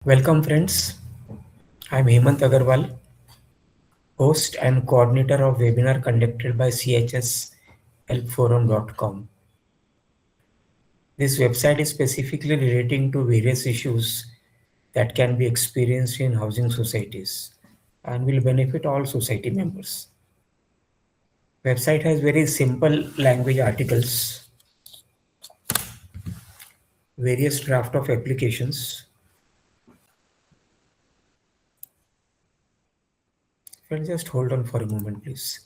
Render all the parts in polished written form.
Welcome, friends. I'm Hemant Agarwal, host and coordinator of webinar conducted by chshelpforum.com. This website is specifically relating to various issues that can be experienced in housing societies and will benefit all society members. Website has very simple language articles, various draft of applications. Friends, just hold on for a moment, please.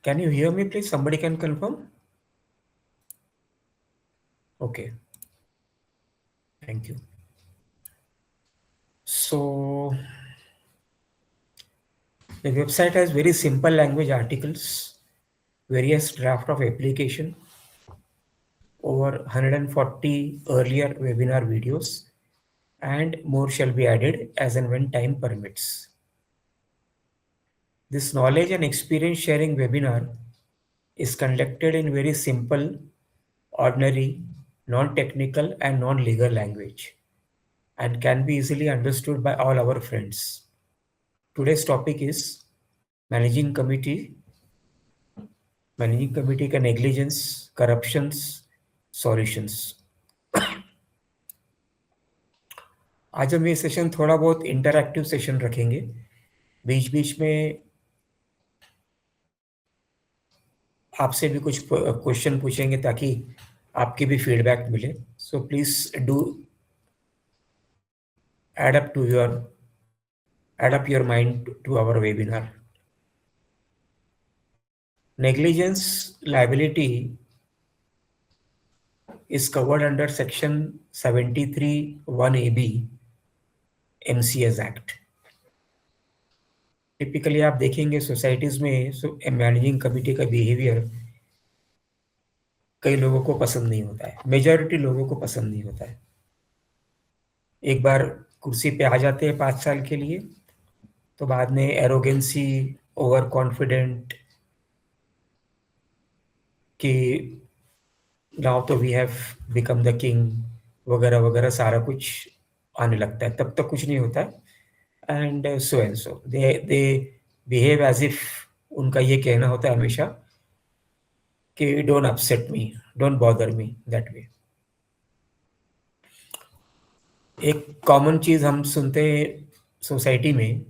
Can you hear me, please? Somebody can confirm? Okay. Thank you. So the website has very simple language articles, various draft of application, over 140 earlier webinar videos, and more shall be added as and when time permits. This knowledge and experience sharing webinar is conducted in very simple, ordinary, non-technical and non-legal language and can be easily understood by all our friends. Today's topic is managing committee का negligence, corruptions, solutions. आज हम ये session थोड़ा बहुत interactive session रखेंगे. बीच बीच में आपसे भी कुछ क्वेश्चन पूछेंगे ताकि आपकी भी फीडबैक मिले. So please do add up your mind to our webinar. Negligence liability is covered under section 73(1)(ab) MCS Act. Typically आप देखेंगे सोसाइटीज में मैनेजिंग कमिटी का बिहेवियर कई लोगों को पसंद नहीं होता है, मेजॉरिटी लोगों को पसंद नहीं होता है. एक बार कुर्सी पे आ जाते हैं 5 साल के लिए तो बाद में एरोगेंसी, ओवर कॉन्फिडेंट कि नाउ तो we have become the king वगैरह वगैरह सारा कुछ आने लगता है. तब तक कुछ नहीं होता है. And so they behave as if उनका ये कहना होता है हमेशा कि don't upset me, don't bother me, that way. एक कॉमन चीज हम सुनते हैं सोसाइटी में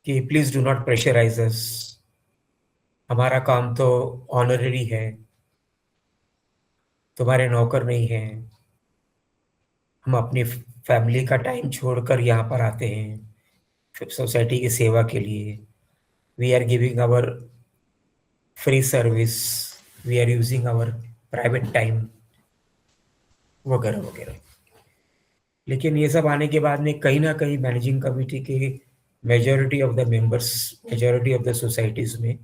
कि please do not pressurise us, हमारा काम तो ऑनररी है, तुम्हारे नौकर नहीं है, हम अपनी फैमिली का टाइम छोड़कर यहाँ पर आते हैं सोसाइटी की सेवा के लिए. We are giving our free service, we are using our private time वगैरह वगैरह. लेकिन ये सब आने के बाद में कहीं ना कहीं मैनेजिंग कमेटी के majority of the members, majority of the societies में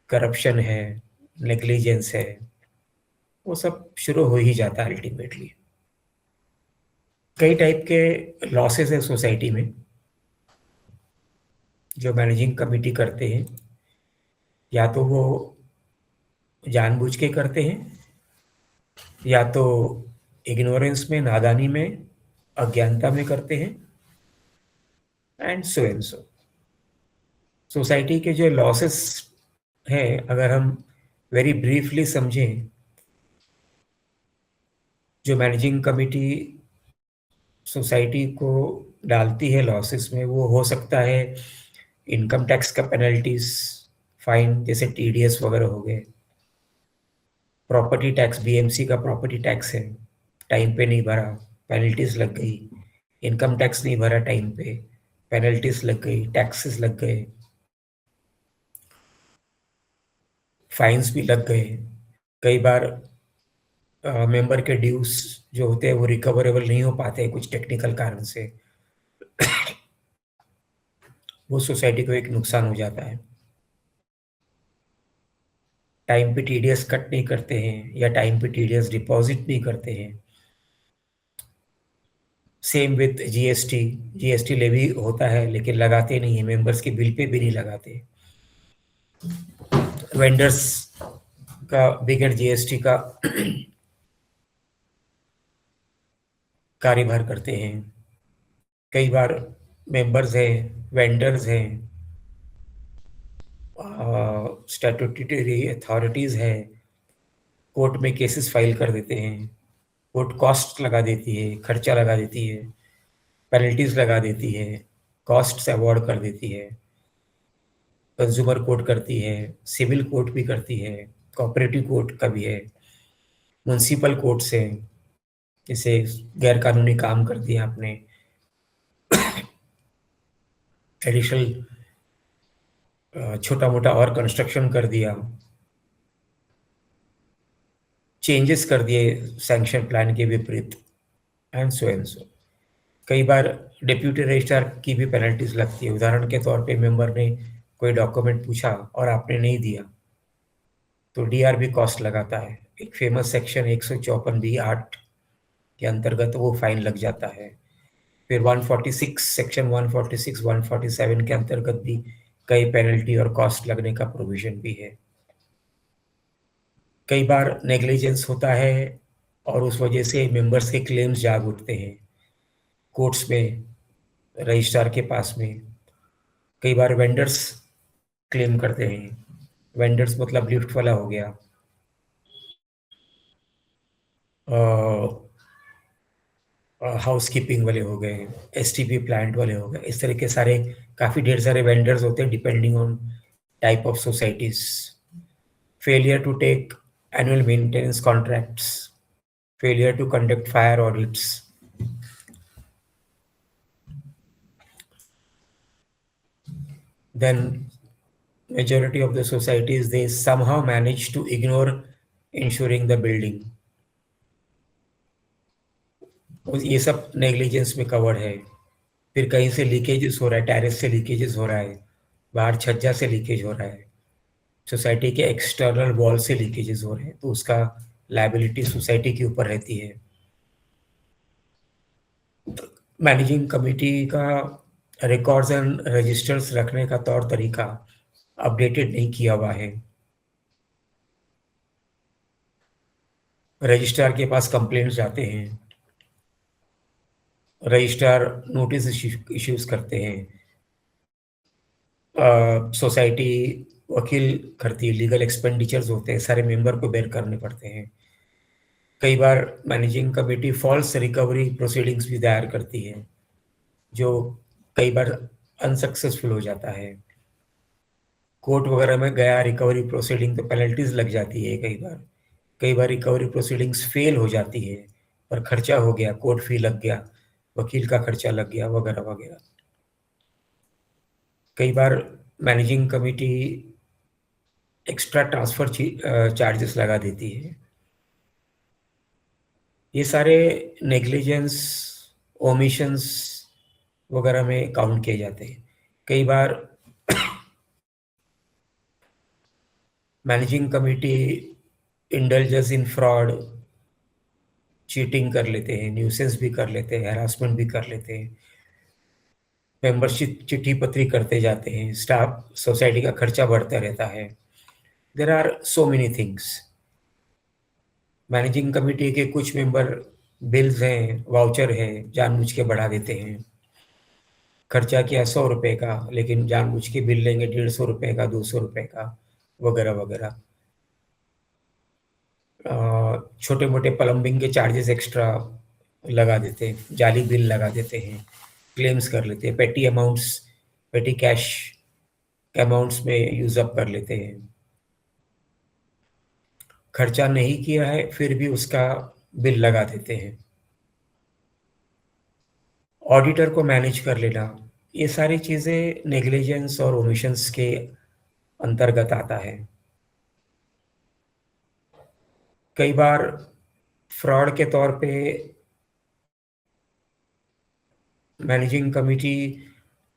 करप्शन है, नेग्लिजेंस है, वो सब शुरू हो ही जाता है अल्टीमेटली. कई टाइप के लॉसेस है सोसाइटी में जो मैनेजिंग कमेटी करते हैं. या तो वो जानबूझ के करते हैं या तो इग्नोरेंस में, नादानी में, अज्ञानता में करते हैं. एंड सो सोसाइटी के जो लॉसेस हैं अगर हम वेरी ब्रीफली समझें, जो मैनेजिंग कमेटी सोसाइटी को डालती है लॉसेस में, वो हो सकता है इनकम टैक्स का पेनल्टीज, फाइन जैसे टीडीएस वगैरह हो गए. प्रॉपर्टी टैक्स, बीएमसी का प्रॉपर्टी टैक्स है, टाइम पे नहीं भरा, पेनल्टीज लग गई. इनकम टैक्स नहीं भरा टाइम पे, पेनल्टीज लग गई, टैक्सेस लग गए, फाइन्स भी लग गए. कई बार मेंबर के ड्यूज जो होते हैं वो रिकवरेबल नहीं हो पाते हैं कुछ टेक्निकल कारण से. वो सोसाइटी को एक नुकसान हो जाता है. टाइम पे टीडीएस कट नहीं करते हैं या टाइम पे टीडीएस डिपॉजिट नहीं करते हैं same with GST. GST levy होता है लेकिन लगाते नहीं है, मेंबर्स के बिल पे भी नहीं लगाते। वेंडर्स का बिगड़ जीएसटी का कार्यभार करते हैं। कई बार मेंबर्स हैं, वेंडर्स हैं, स्टैट्यूटरी अथॉरिटीज है, कोर्ट में केसेस फाइल कर देते हैं, कोर्ट कॉस्ट लगा देती है, खर्चा लगा देती है, पेनल्टीज लगा देती है, कॉस्ट से अवॉर्ड कर देती है, कंज्यूमर कोर्ट करती है, सिविल कोर्ट भी करती है, कोऑपरेटिव कोर्ट का भी है, म्युनिसिपल कोर्ट से जैसे गैर कानूनी काम कर दिया आपने, एडिशनल छोटा मोटा और कंस्ट्रक्शन कर दिया, चेंजेस कर दिए सैंक्शन प्लान के विपरीत, एंड सो। कई बार डिप्यूटी रजिस्ट्रार की भी पेनल्टीज लगती है। उदाहरण के तौर पे मेंबर ने कोई डॉक्यूमेंट पूछा और आपने नहीं दिया तो डीआरबी कॉस्ट लगाता है। एक फेमस सेक्शन 154(b)(8) के अंतर्गत वो फाइन लग जाता है। फिर 146 सेक्शन 146 147 के अंतर्गत भी कई पेनल्टी और कॉस्ट लगने का प्रोविजन भी है। कई बार नेग्लिजेंस होता है और उस वजह से मेंबर्स के क्लेम्स जाग उठते हैं कोर्ट्स में, रजिस्ट्रार के पास में। कई बार वेंडर्स क्लेम करते हैं। वेंडर्स मतलब लिफ्ट वाला हो गया, हाउस कीपिंग वाले हो गए, एसटीपी प्लांट वाले हो गए, इस तरह के सारे काफ़ी ढेर सारे वेंडर्स होते हैं depending on type of societies. Failure to take annual maintenance contracts, failure to conduct fire audits, then majority of the societies they somehow manage to ignore ensuring the building। ये सब नेग्लिजेंस में covered है। फिर कहीं से leakages हो रहा है, टेरेस से लीकेजेस हो रहा है, बाहर छज्जा से लीकेज हो रहा है, सोसाइटी के एक्सटर्नल वॉल से लीकेजेस हो रहे हैं, तो उसका लायबिलिटी सोसाइटी के ऊपर रहती है। मैनेजिंग कमेटी का रिकॉर्ड्स एंड रजिस्टर्स रखने का तौर तरीका अपडेटेड नहीं किया हुआ है। रजिस्ट्रार के पास कंप्लेंट्स जाते हैं, रजिस्ट्रार नोटिस इश्यूज करते हैं, सोसाइटी वकील करती है, लीगल एक्सपेंडिचर्स होते हैं, सारे मेंबर को बेयर करने पड़ते हैं। कई बार managing committee false recovery proceedings भी दायर करती है जो कई बार अनसक्सेसफुल हो जाता है। कोर्ट वगैरह में गया रिकवरी प्रोसीडिंग तो पेनल्टीज लग जाती है कई बार रिकवरी प्रोसीडिंग्स फेल हो जाती है पर खर्चा हो गया, कोर्ट फी लग गया, वकील का खर्चा लग गया, वगैरह वगैरह। कई बार managing committee extra transfer charges लगा देती है। ये सारे नेग्लिजेंस, ओमिशंस वगैरह में काउंट किए जाते हैं। कई बार मैनेजिंग कमेटी इंडल्जेस इन फ्रॉड, चीटिंग कर लेते हैं, न्यूसेंस भी कर लेते हैं, हैरासमेंट भी कर लेते हैं, मेंबरशिप चिट्ठी पत्री करते जाते हैं, स्टाफ सोसाइटी का खर्चा बढ़ता रहता है। There are so many things. Managing committee के कुछ मेंबर बिल्स हैं, वाउचर है, जानबूझ के बढ़ा देते हैं। खर्चा किया 100 रुपए का लेकिन जानबूझ के बिल लेंगे 150 रुपए का, 200 रुपए का, वगैरह वगैरह। छोटे मोटे प्लम्बिंग के चार्जेस एक्स्ट्रा लगा देते हैं, जाली बिल लगा देते हैं, क्लेम्स कर लेते हैं, पेटी अमाउंट्स, पेटी कैश अमाउंट्स में यूज अप कर लेते हैं। खर्चा नहीं किया है फिर भी उसका बिल लगा देते हैं। ऑडिटर को मैनेज कर लेना, ये सारी चीज़ें नेग्लिजेंस और ओमिशंस के अंतर्गत आता है। कई बार फ्रॉड के तौर पे मैनेजिंग कमिटी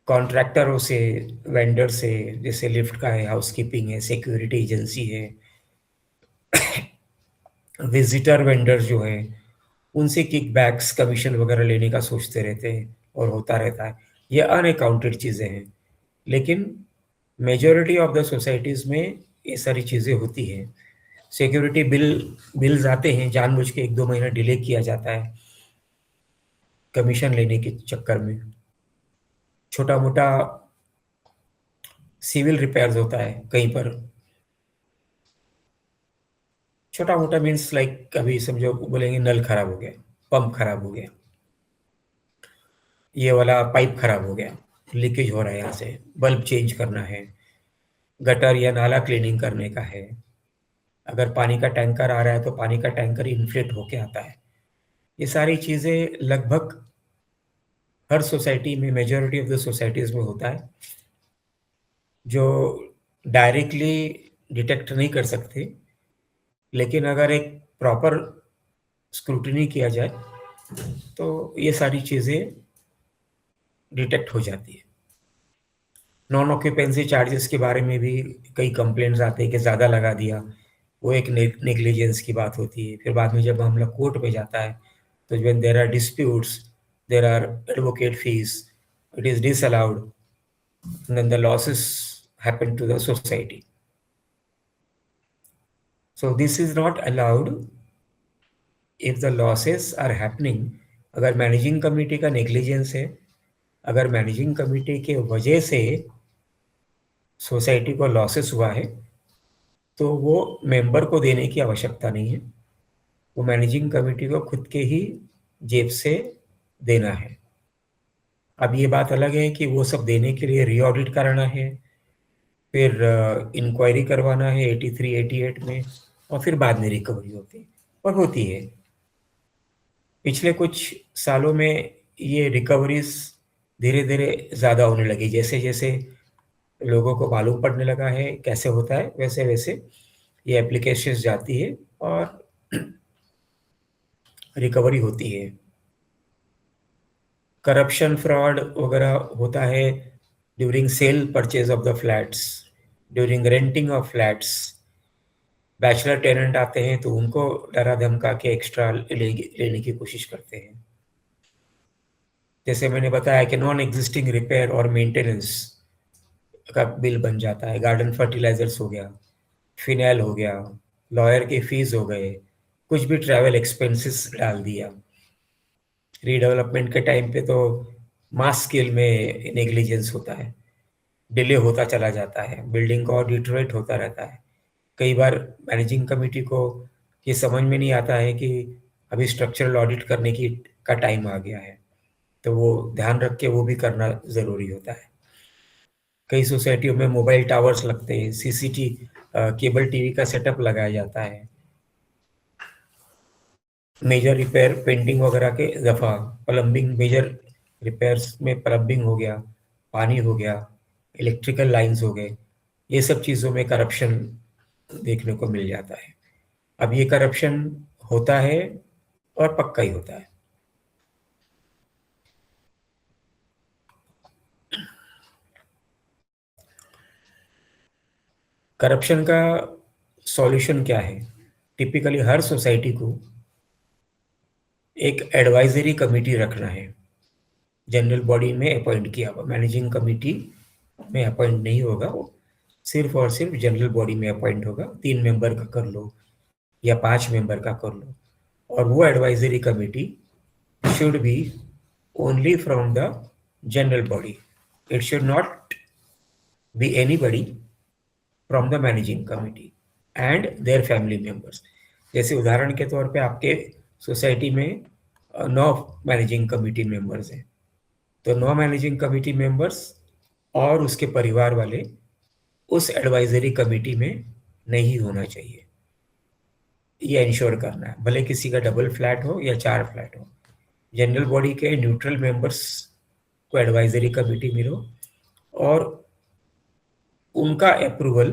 कॉन्ट्रैक्टरों से, वेंडर से, जैसे लिफ्ट का है, हाउसकीपिंग है, सिक्योरिटी एजेंसी है, विजिटर वेंडर जो है, उनसे किकबैक्स, कमीशन वगैरह लेने का सोचते रहते हैं और होता रहता है। ये अनअकाउंटेड चीज़ें हैं, लेकिन मेजॉरिटी ऑफ द सोसाइटीज़ में ये सारी चीज़ें होती हैं। सिक्योरिटी बिल्स आते हैं, जानबूझ के 1-2 महीना डिले किया जाता है कमीशन लेने के चक्कर में। छोटा-मोटा सिविल रिपेयर्स होता है कहीं पर। छोटा-मोटा मीन्स लाइक अभी समझो बोलेंगे नल खराब हो गया, पंप खराब हो गया, ये वाला पाइप खराब हो गया, लीकेज हो रहा है यहाँ से, बल्ब चेंज करना है, गटर या नाला क्लीनिंग करने का है। अगर पानी का टैंकर आ रहा है तो पानी का टैंकर इन्फ्लेट होके आता है। ये सारी चीज़ें लगभग हर सोसाइटी में, मेजॉरिटी ऑफ द सोसाइटीज़ में होता है, जो डायरेक्टली डिटेक्ट नहीं कर सकते, लेकिन अगर एक प्रॉपर स्क्रूटिनी किया जाए तो ये सारी चीज़ें डिटेक्ट हो जाती है। नॉन ऑक्यूपेंसी चार्जेस के बारे में भी कई कंप्लेंट्स आते हैं कि ज़्यादा लगा दिया, वो एक नेग्लिजेंस की बात होती है। फिर बाद में जब मामला कोर्ट में जाता है तो when there are disputes, there are advocate fees, it is disallowed, then the losses happen to the society. So this is not allowed if the losses are happening. अगर मैनेजिंग कमेटी का negligence है, अगर managing committee के वजह से society को losses हुआ है, तो वो मेंबर को देने की आवश्यकता नहीं है, वो मैनेजिंग कमेटी को खुद के ही जेब से देना है। अब ये बात अलग है कि वो सब देने के लिए रीऑडिट कराना है, फिर इंक्वायरी करवाना है 83, 88 में, और फिर बाद में रिकवरी होती है, और होती है। पिछले कुछ सालों में ये रिकवरीज धीरे धीरे ज़्यादा होने लगी। जैसे जैसे लोगों को मालूम पड़ने लगा है कैसे होता है, वैसे वैसे ये एप्लीकेशंस जाती है और रिकवरी होती है। करप्शन, फ्रॉड वगैरह होता है during sale purchase of the flats, during renting of flats. Bachelor tenant आते हैं तो उनको डरा धमका के एक्स्ट्रा लेने की कोशिश करते हैं। जैसे मैंने बताया कि नॉन एग्जिस्टिंग रिपेयर और मेंटेनेंस का बिल बन जाता है। गार्डन फर्टिलाइजर्स हो गया, फिनाइल हो गया, लॉयर के फीस हो गए, कुछ भी ट्रैवल एक्सपेंसेस डाल दिया। रीडेवलपमेंट के टाइम पे तो मास स्केल में नेग्लिजेंस होता है, डिले होता चला जाता है, बिल्डिंग का और डिटोरेट होता रहता है। कई बार मैनेजिंग कमेटी को ये समझ में नहीं आता है कि अभी स्ट्रक्चरल ऑडिट करने की का टाइम आ गया है, तो वो ध्यान रख के वो भी करना ज़रूरी होता है। कई सोसाइटियों में मोबाइल टावर्स लगते हैं, केबल टीवी का सेटअप लगाया जाता है। मेजर रिपेयर, पेंटिंग वगैरह के दफ़ा, प्लम्बिंग, मेजर रिपेयर्स में प्लम्बिंग हो गया, पानी हो गया, इलेक्ट्रिकल लाइंस हो गए, ये सब चीज़ों में करप्शन देखने को मिल जाता है। अब ये करप्शन होता है और पक्का ही होता है। करप्शन का सॉल्यूशन क्या है? टिपिकली हर सोसाइटी को एक एडवाइजरी कमेटी रखना है, जनरल बॉडी में अपॉइंट किया हुआ। मैनेजिंग कमेटी में अपॉइंट नहीं होगा, वो सिर्फ और सिर्फ जनरल बॉडी में अपॉइंट होगा। 3 मेंबर का कर लो या 5 मेंबर का कर लो, और वो advisory committee should be only from the general body. It should not be anybody from the managing committee and their family members. जैसे उदाहरण के तौर पे आपके सोसाइटी में 9 मैनेजिंग कमेटी मेंबर्स हैं, तो 9 मैनेजिंग कमेटी मेंबर्स और उसके परिवार वाले उस एडवाइजरी कमेटी में नहीं होना चाहिए। ये इंश्योर करना है, भले किसी का डबल फ्लैट हो या 4 फ्लैट हो। जनरल बॉडी के न्यूट्रल मेंबर्स को एडवाइजरी कमेटी में हो, और उनका अप्रूवल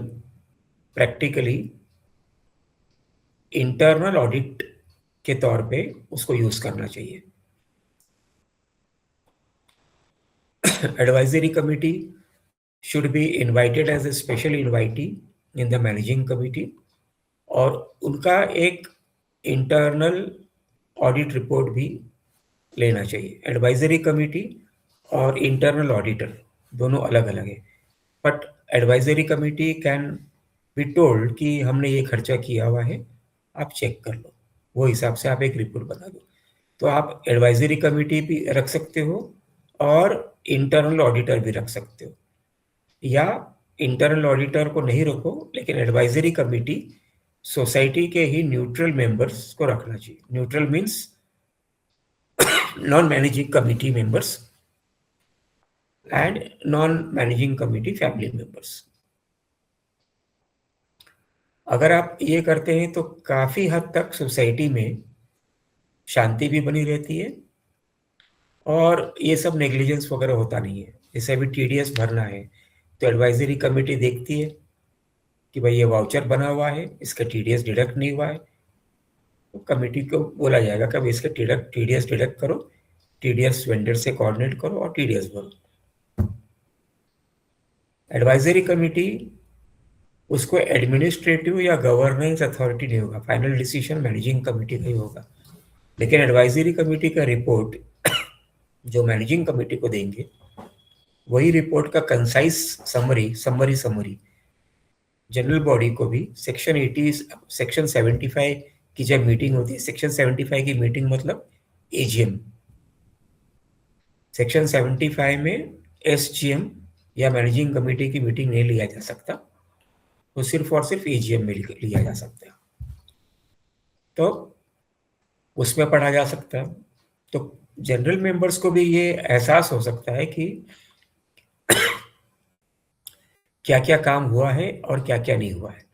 प्रैक्टिकली इंटरनल ऑडिट के तौर पे उसको यूज करना चाहिए। Advisory committee should be invited as a special invitee in the managing committee, और उनका एक इंटरनल ऑडिट रिपोर्ट भी लेना चाहिए। एडवाइजरी कमेटी और इंटरनल ऑडिटर दोनों अलग अलग है, but advisory committee can be told कि हमने ये खर्चा किया हुआ है, आप चेक कर लो, वो हिसाब से आप एक रिपोर्ट बना दो। तो आप एडवाइजरी कमेटी भी रख सकते हो और इंटरनल ऑडिटर भी रख सकते हो, या इंटरनल ऑडिटर को नहीं रखो लेकिन एडवाइजरी कमेटी सोसाइटी के ही न्यूट्रल मेंबर्स को रखना चाहिए। Neutral means non managing committee members and non managing committee family members. अगर आप ये करते हैं तो काफी हद तक सोसाइटी में शांति भी बनी रहती है और ये सब नेग्लिजेंस वगैरह होता नहीं है। जैसे अभी टीडीएस भरना है तो एडवाइजरी कमेटी देखती है कि भाई ये वाउचर बना हुआ है, इसका टीडीएस डिडक्ट नहीं हुआ है, तो कमेटी को बोला जाएगा कि अब इसका टीडीएस डिडक्ट करो, टीडीएस वेंडर से कोऑर्डिनेट करो और टीडीएस भरो। एडवाइजरी कमेटी उसको एडमिनिस्ट्रेटिव या गवर्नेंस अथॉरिटी नहीं होगा, फाइनल डिसीजन मैनेजिंग कमेटी का ही होगा। लेकिन एडवाइजरी कमेटी का रिपोर्ट जो मैनेजिंग कमेटी को देंगे, वही रिपोर्ट का कंसाइज समरी जनरल बॉडी को भी सेक्शन 80 सेक्शन 75 की जब मीटिंग होती है, सेक्शन 75 की मीटिंग मतलब एजीएम, सेक्शन 75 में एसजीएम या मैनेजिंग कमेटी की मीटिंग नहीं लिया जा सकता, तो सिर्फ और सिर्फ एजीएम में लिया जा सकता है, तो उसमें पढ़ा जा सकता है। तो जनरल मेंबर्स को भी ये एहसास हो सकता है कि क्या क्या काम हुआ है और क्या क्या नहीं हुआ है।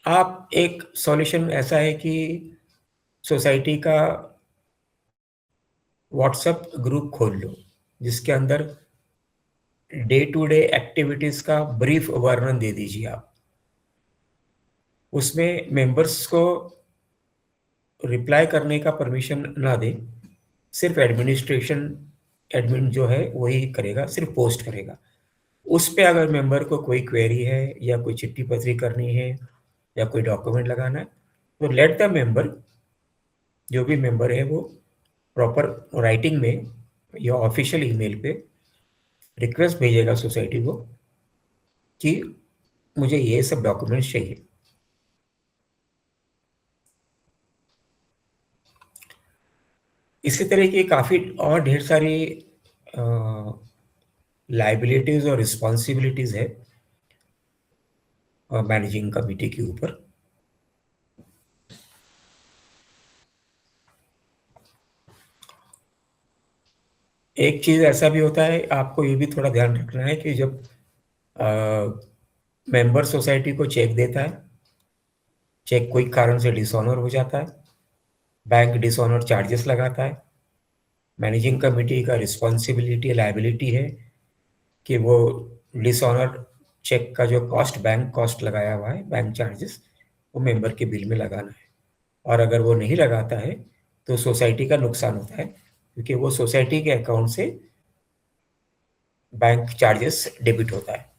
आप एक सॉल्यूशन ऐसा है कि सोसाइटी का व्हाट्सएप ग्रुप खोल लो जिसके अंदर डे टू डे एक्टिविटीज का ब्रीफ वर्णन दे दीजिए आप। उसमें मेंबर्स को रिप्लाई करने का परमिशन ना दें, सिर्फ एडमिन जो है वही करेगा, सिर्फ पोस्ट करेगा। उस पे अगर मेंबर को कोई क्वेरी है या कोई चिट्ठी पत्री करनी है या कोई डॉक्यूमेंट लगाना है तो लेट द मेंबर, जो भी मेंबर है वो प्रॉपर राइटिंग में या ऑफिशियल ईमेल पे रिक्वेस्ट भेजेगा सोसाइटी को कि मुझे ये सब डॉक्यूमेंट्स चाहिए। इसी तरह की काफ़ी और ढेर सारी लाइबिलिटीज़ और रिस्पॉन्सिबिलिटीज़ है मैनेजिंग कमिटी के ऊपर। एक चीज़ ऐसा भी होता है, आपको ये भी थोड़ा ध्यान रखना है कि जब मेंबर सोसाइटी को चेक देता है, चेक कोई कारण से डिसऑनर हो जाता है, बैंक डिसऑनर चार्जेस लगाता है, मैनेजिंग कमेटी का रिस्पॉन्सिबिलिटी लाइबिलिटी है कि वो डिसऑनर चेक का जो कॉस्ट, बैंक कॉस्ट लगाया हुआ है, बैंक चार्जेस, वो मेंबर के बिल में लगाना है। और अगर वो नहीं लगाता है तो सोसाइटी का नुकसान होता है क्योंकि वो सोसाइटी के अकाउंट से बैंक चार्जेस डेबिट होता है।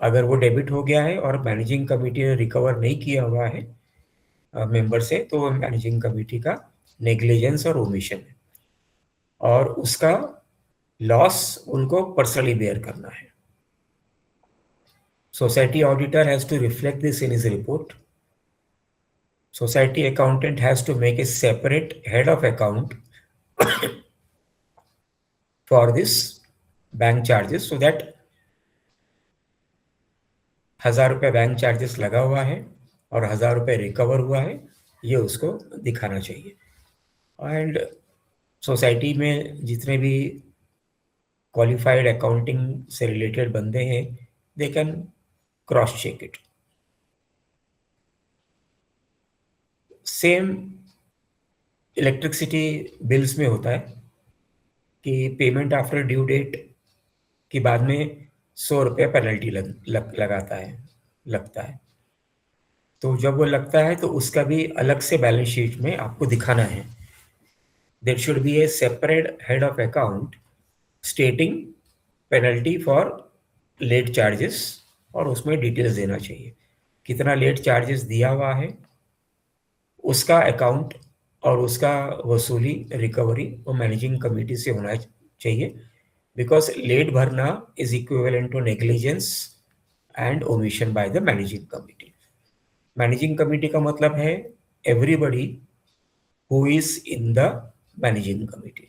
अगर वो डेबिट हो गया है और मैनेजिंग कमेटी ने रिकवर नहीं किया हुआ है मेंबर से, तो वो मैनेजिंग कमेटी का नेग्लिजेंस और ओमिशन है और उसका लॉस उनको पर्सनली बेयर करना है। Society auditor has to reflect this in his report. Society accountant has to make a separate head of account for this bank charges so that 1000 रुपये bank charges लगा हुआ है और 1000 रुपये रिकवर हुआ है, ये उसको दिखाना चाहिए। एंड सोसाइटी में जितने भी क्वालिफाइड अकाउंटिंग से रिलेटेड बंदे हैं, they can cross check it. Same electricity bills में होता है कि पेमेंट आफ्टर ड्यू डेट के बाद में 100 रुपये पेनल्टी लगता है। तो जब वो लगता है तो उसका भी अलग से बैलेंस शीट में आपको दिखाना है। There should be a separate head of account stating penalty for late charges, और उसमें डिटेल्स देना चाहिए कितना लेट चार्जेस दिया हुआ है, उसका अकाउंट और उसका वसूली रिकवरी वो मैनेजिंग कमेटी से होना चाहिए, बिकॉज लेट भरना is equivalent to negligence and omission by the managing committee. Managing committee का मतलब है everybody who is in the managing committee.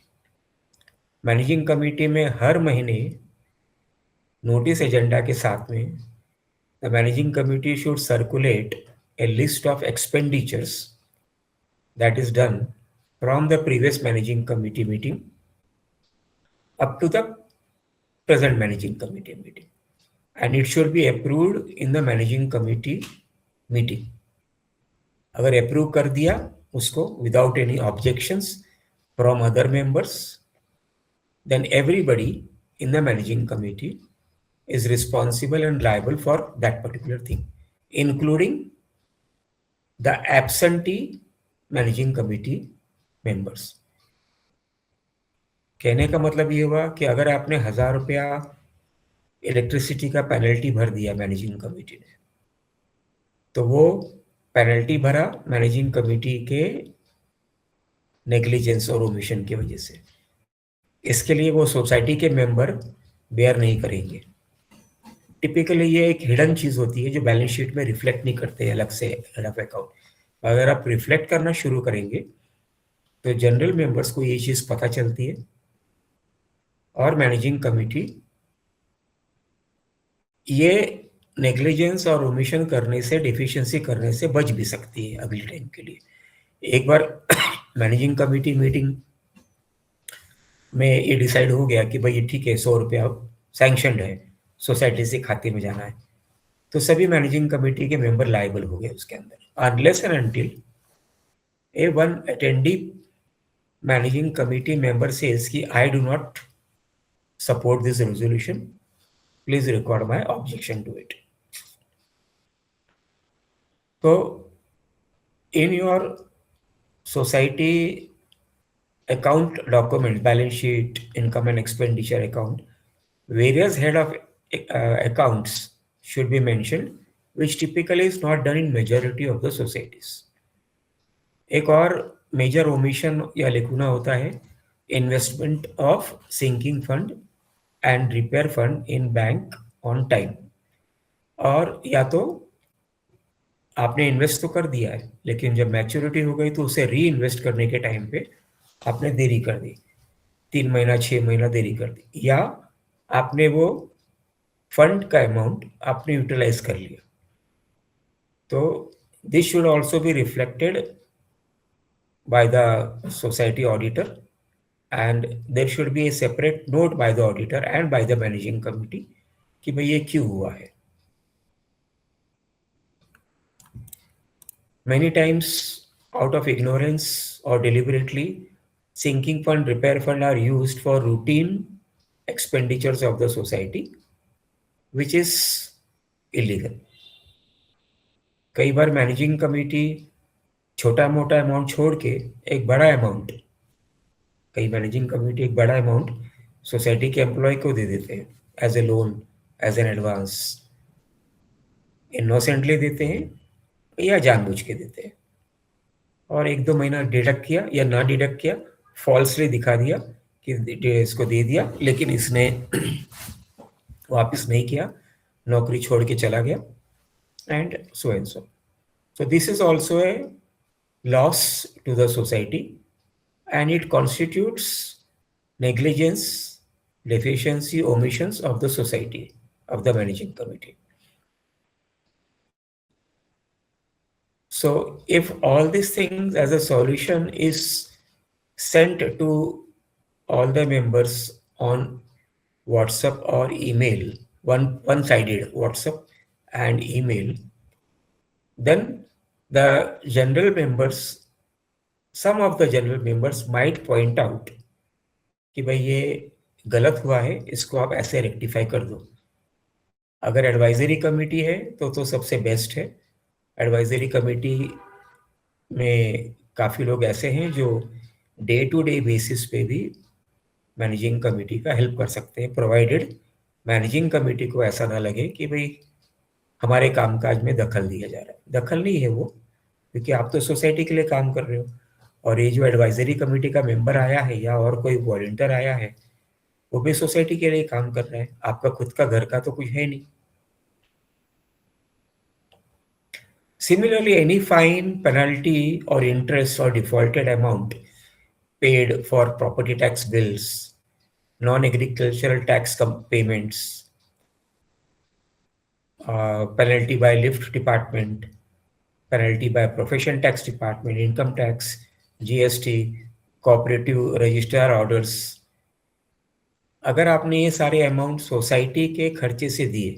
Managing committee में हर महीने नोटिस एजेंडा के साथ में the managing committee should circulate a list of expenditures that is done from the previous managing committee meeting up to the present managing committee meeting, and it should be approved in the managing committee meeting. अगर approve कर दिया उसको without any objections from other members, then everybody in the managing committee is responsible and liable for that particular thing, including the absentee managing committee members. कहने का मतलब ये हुआ कि अगर आपने 1000 रुपया इलेक्ट्रिसिटी का पेनल्टी भर दिया मैनेजिंग कमेटी ने, तो वो पेनल्टी भरा मैनेजिंग कमेटी के नेग्लिजेंस और ओमिशन की वजह से। इसके लिए वो सोसाइटी के मेंबर बेयर नहीं करेंगे। टिपिकली ये एक हिडन चीज होती है जो बैलेंस शीट में रिफ्लेक्ट नहीं करते अलग से हेड ऑफ अकाउंट। अगर आप रिफ्लेक्ट करना शुरू करेंगे तो जनरल मेंबर्स को ये चीज पता चलती है और मैनेजिंग कमेटी ये नेग्लिजेंस और ओमिशन करने से, डिफिशियंसी करने से बच भी सकती है अगले टाइम के लिए। एक बार मैनेजिंग कमेटी मीटिंग में ये डिसाइड हो गया कि भाई ठीक है 100 रुपया सैंक्शनड है, सोसाइटी से खाते में जाना है, तो सभी मैनेजिंग कमेटी के मेंबर लायबल हो गए उसके अंदर, unless and until a one attendee managing committee member says कि I do not support this resolution, please record my objection to it. तो in your society account document, balance sheet, income and expenditure account, various head of accounts should be mentioned, which typically is not done in majority of the societies. एक और major omission या लिखना होता है investment of sinking fund and repair fund in bank on time. और या तो आपने इन्वेस्ट तो कर दिया है लेकिन जब मैच्योरिटी हो गई तो उसे री इन्वेस्ट करने के टाइम पे आपने देरी कर दी, 3 महीना 6 महीना देरी कर दी, या आपने वो फंड का अमाउंट आपने यूटिलाइज कर लिया, तो this should also be reflected by the society auditor and there should be a separate note by the auditor and by the managing committee कि भाई ये क्यों हुआ है। Many times out of ignorance or deliberately, sinking fund, repair fund are used for routine expenditures of the society, which is illegal. कई बार managing committee छोटा मोटा अमाउंट छोड़ के एक बड़ा अमाउंट, कई मैनेजिंग कमेटी एक बड़ा अमाउंट सोसाइटी के एम्प्लॉय को दे देते हैं as a loan, as an advance, innocently देते हैं या जानबूझ के देते हैं, और 1-2 महीना डिडक्ट किया या ना डिडक्ट किया, फॉल्सली दिखा दिया कि इसको दे दिया लेकिन इसने वापस नहीं किया, नौकरी छोड़ के चला गया, and so and so. So this is also a loss to the society and it constitutes negligence, deficiency, omissions of the society, of the managing committee. So if all these things as a solution is sent to all the members on WhatsApp or email, one-sided WhatsApp and email, then the general members, some of the general members might point out कि भाई ये गलत हुआ है, इसको आप ऐसे rectify कर दो। अगर एडवाइजरी कमेटी है तो सबसे बेस्ट है। एडवाइजरी कमेटी में काफ़ी लोग ऐसे हैं जो डे टू डे बेसिस पे भी मैनेजिंग कमेटी का हेल्प कर सकते हैं, प्रोवाइडेड मैनेजिंग कमेटी को ऐसा ना लगे कि भाई हमारे कामकाज में दखल दिया जा रहा है। दखल नहीं है वो, क्योंकि आप तो सोसाइटी के लिए काम कर रहे हो। और ये जो एडवाइजरी कमेटी का मेंबर आया है या और कोई वॉलंटियर आया है, वो भी सोसाइटी के लिए काम कर रहा है, आपका खुद का घर का तो कुछ है नहीं। Similarly, any fine, penalty, or interest or defaulted amount paid for property tax bills, non-agricultural tax payments, penalty by lift department, penalty by profession tax department, income tax, GST, cooperative registrar orders, अगर आपने ये सारे amount society के खर्चे से दिए,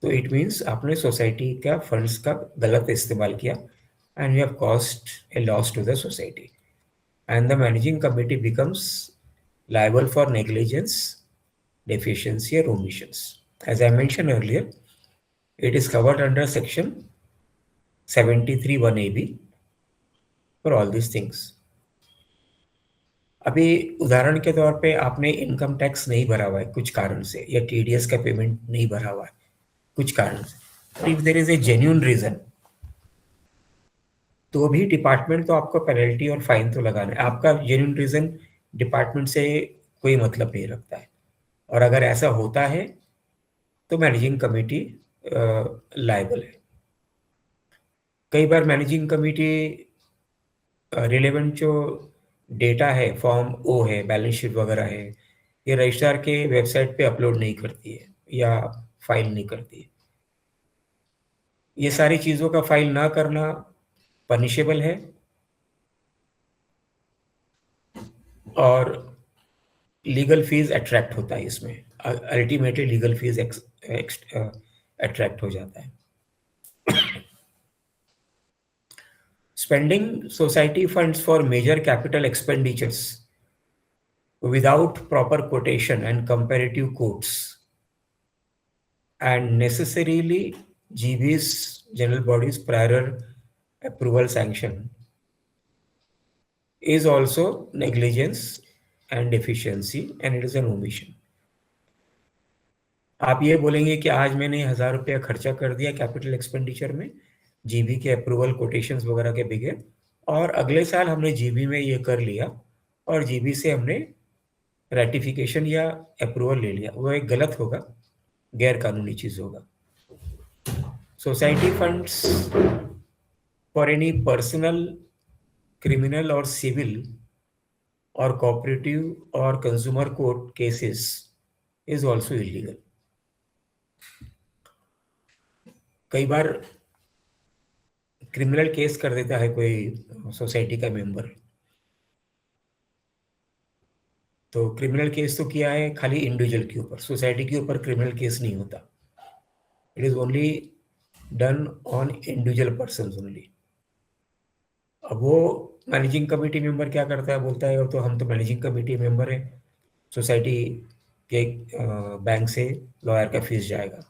तो it means आपने सोसाइटी का फंड्स का गलत इस्तेमाल किया, and you have cost a loss to the society, and the managing committee becomes liable for negligence, deficiency, or omissions. As I mentioned earlier, it is covered under section 73(1)(ab) for all these things. अभी उदाहरण के तौर पे आपने income tax नहीं भरा हुआ है कुछ कारण से, या टीडीएस का पेमेंट नहीं भरा हुआ है कुछ कारण से, if there is a genuine reason, तो भी डिपार्टमेंट तो आपको पेनल्टी और फाइन तो लगाना है। आपका जेन्यून रीजन डिपार्टमेंट से कोई मतलब नहीं रखता है, और अगर ऐसा होता है तो मैनेजिंग कमेटी लायबल है। कई बार मैनेजिंग कमेटी रिलेवेंट जो डेटा है, फॉर्म ओ है, बैलेंस शीट वगैरह है, ये रजिस्ट्रार के वेबसाइट पे अपलोड नहीं करती है या फाइल नहीं करती है। ये सारी चीज़ों का फाइल ना करना पनिशेबल है, और लीगल फीस अट्रैक्ट होता है इसमें, अल्टीमेटली लीगल फीस अट्रैक्ट हो जाता है। Spending society funds for major capital expenditures without proper quotation and comparative quotes, and necessarily GB's general body's prior approval sanction, is also negligence and deficiency, and it is an omission. आप ये बोलेंगे कि आज मैंने 1000 रुपया खर्चा कर दिया कैपिटल एक्सपेंडिचर में, जीबी के अप्रूवल कोटेशंस वगैरह के बगैर, और अगले साल हमने जीबी में ये कर लिया और जीबी से हमने रेटिफिकेशन या अप्रूवल ले लिया, वो एक गलत होगा, गैर कानूनी चीज होगा। Society funds for any personal, criminal और सिविल और कोऑपरेटिव और consumer court cases is also illegal. कई बार क्रिमिनल केस कर देता है कोई सोसाइटी का मेंबर, तो क्रिमिनल केस तो किया है खाली इंडिविजुअल के ऊपर, सोसाइटी के ऊपर क्रिमिनल केस नहीं होता, it is only done on individual person only. अब वो मैनेजिंग कमेटी मेंबर क्या करता है, बोलता है तो हम तो मैनेजिंग कमेटी मेंबर है, सोसाइटी के बैंक से लॉयर का फीस जाएगा,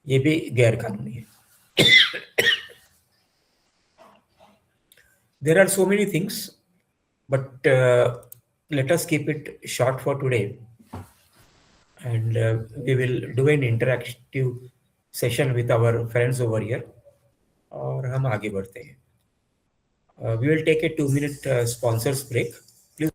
ये भी गैर कानूनी है। There are so many things, but let us keep it short for today, and we will do an interactive session with our friends over here, और हम आगे बढ़ते हैं। We will take a 2-minute sponsors break. Please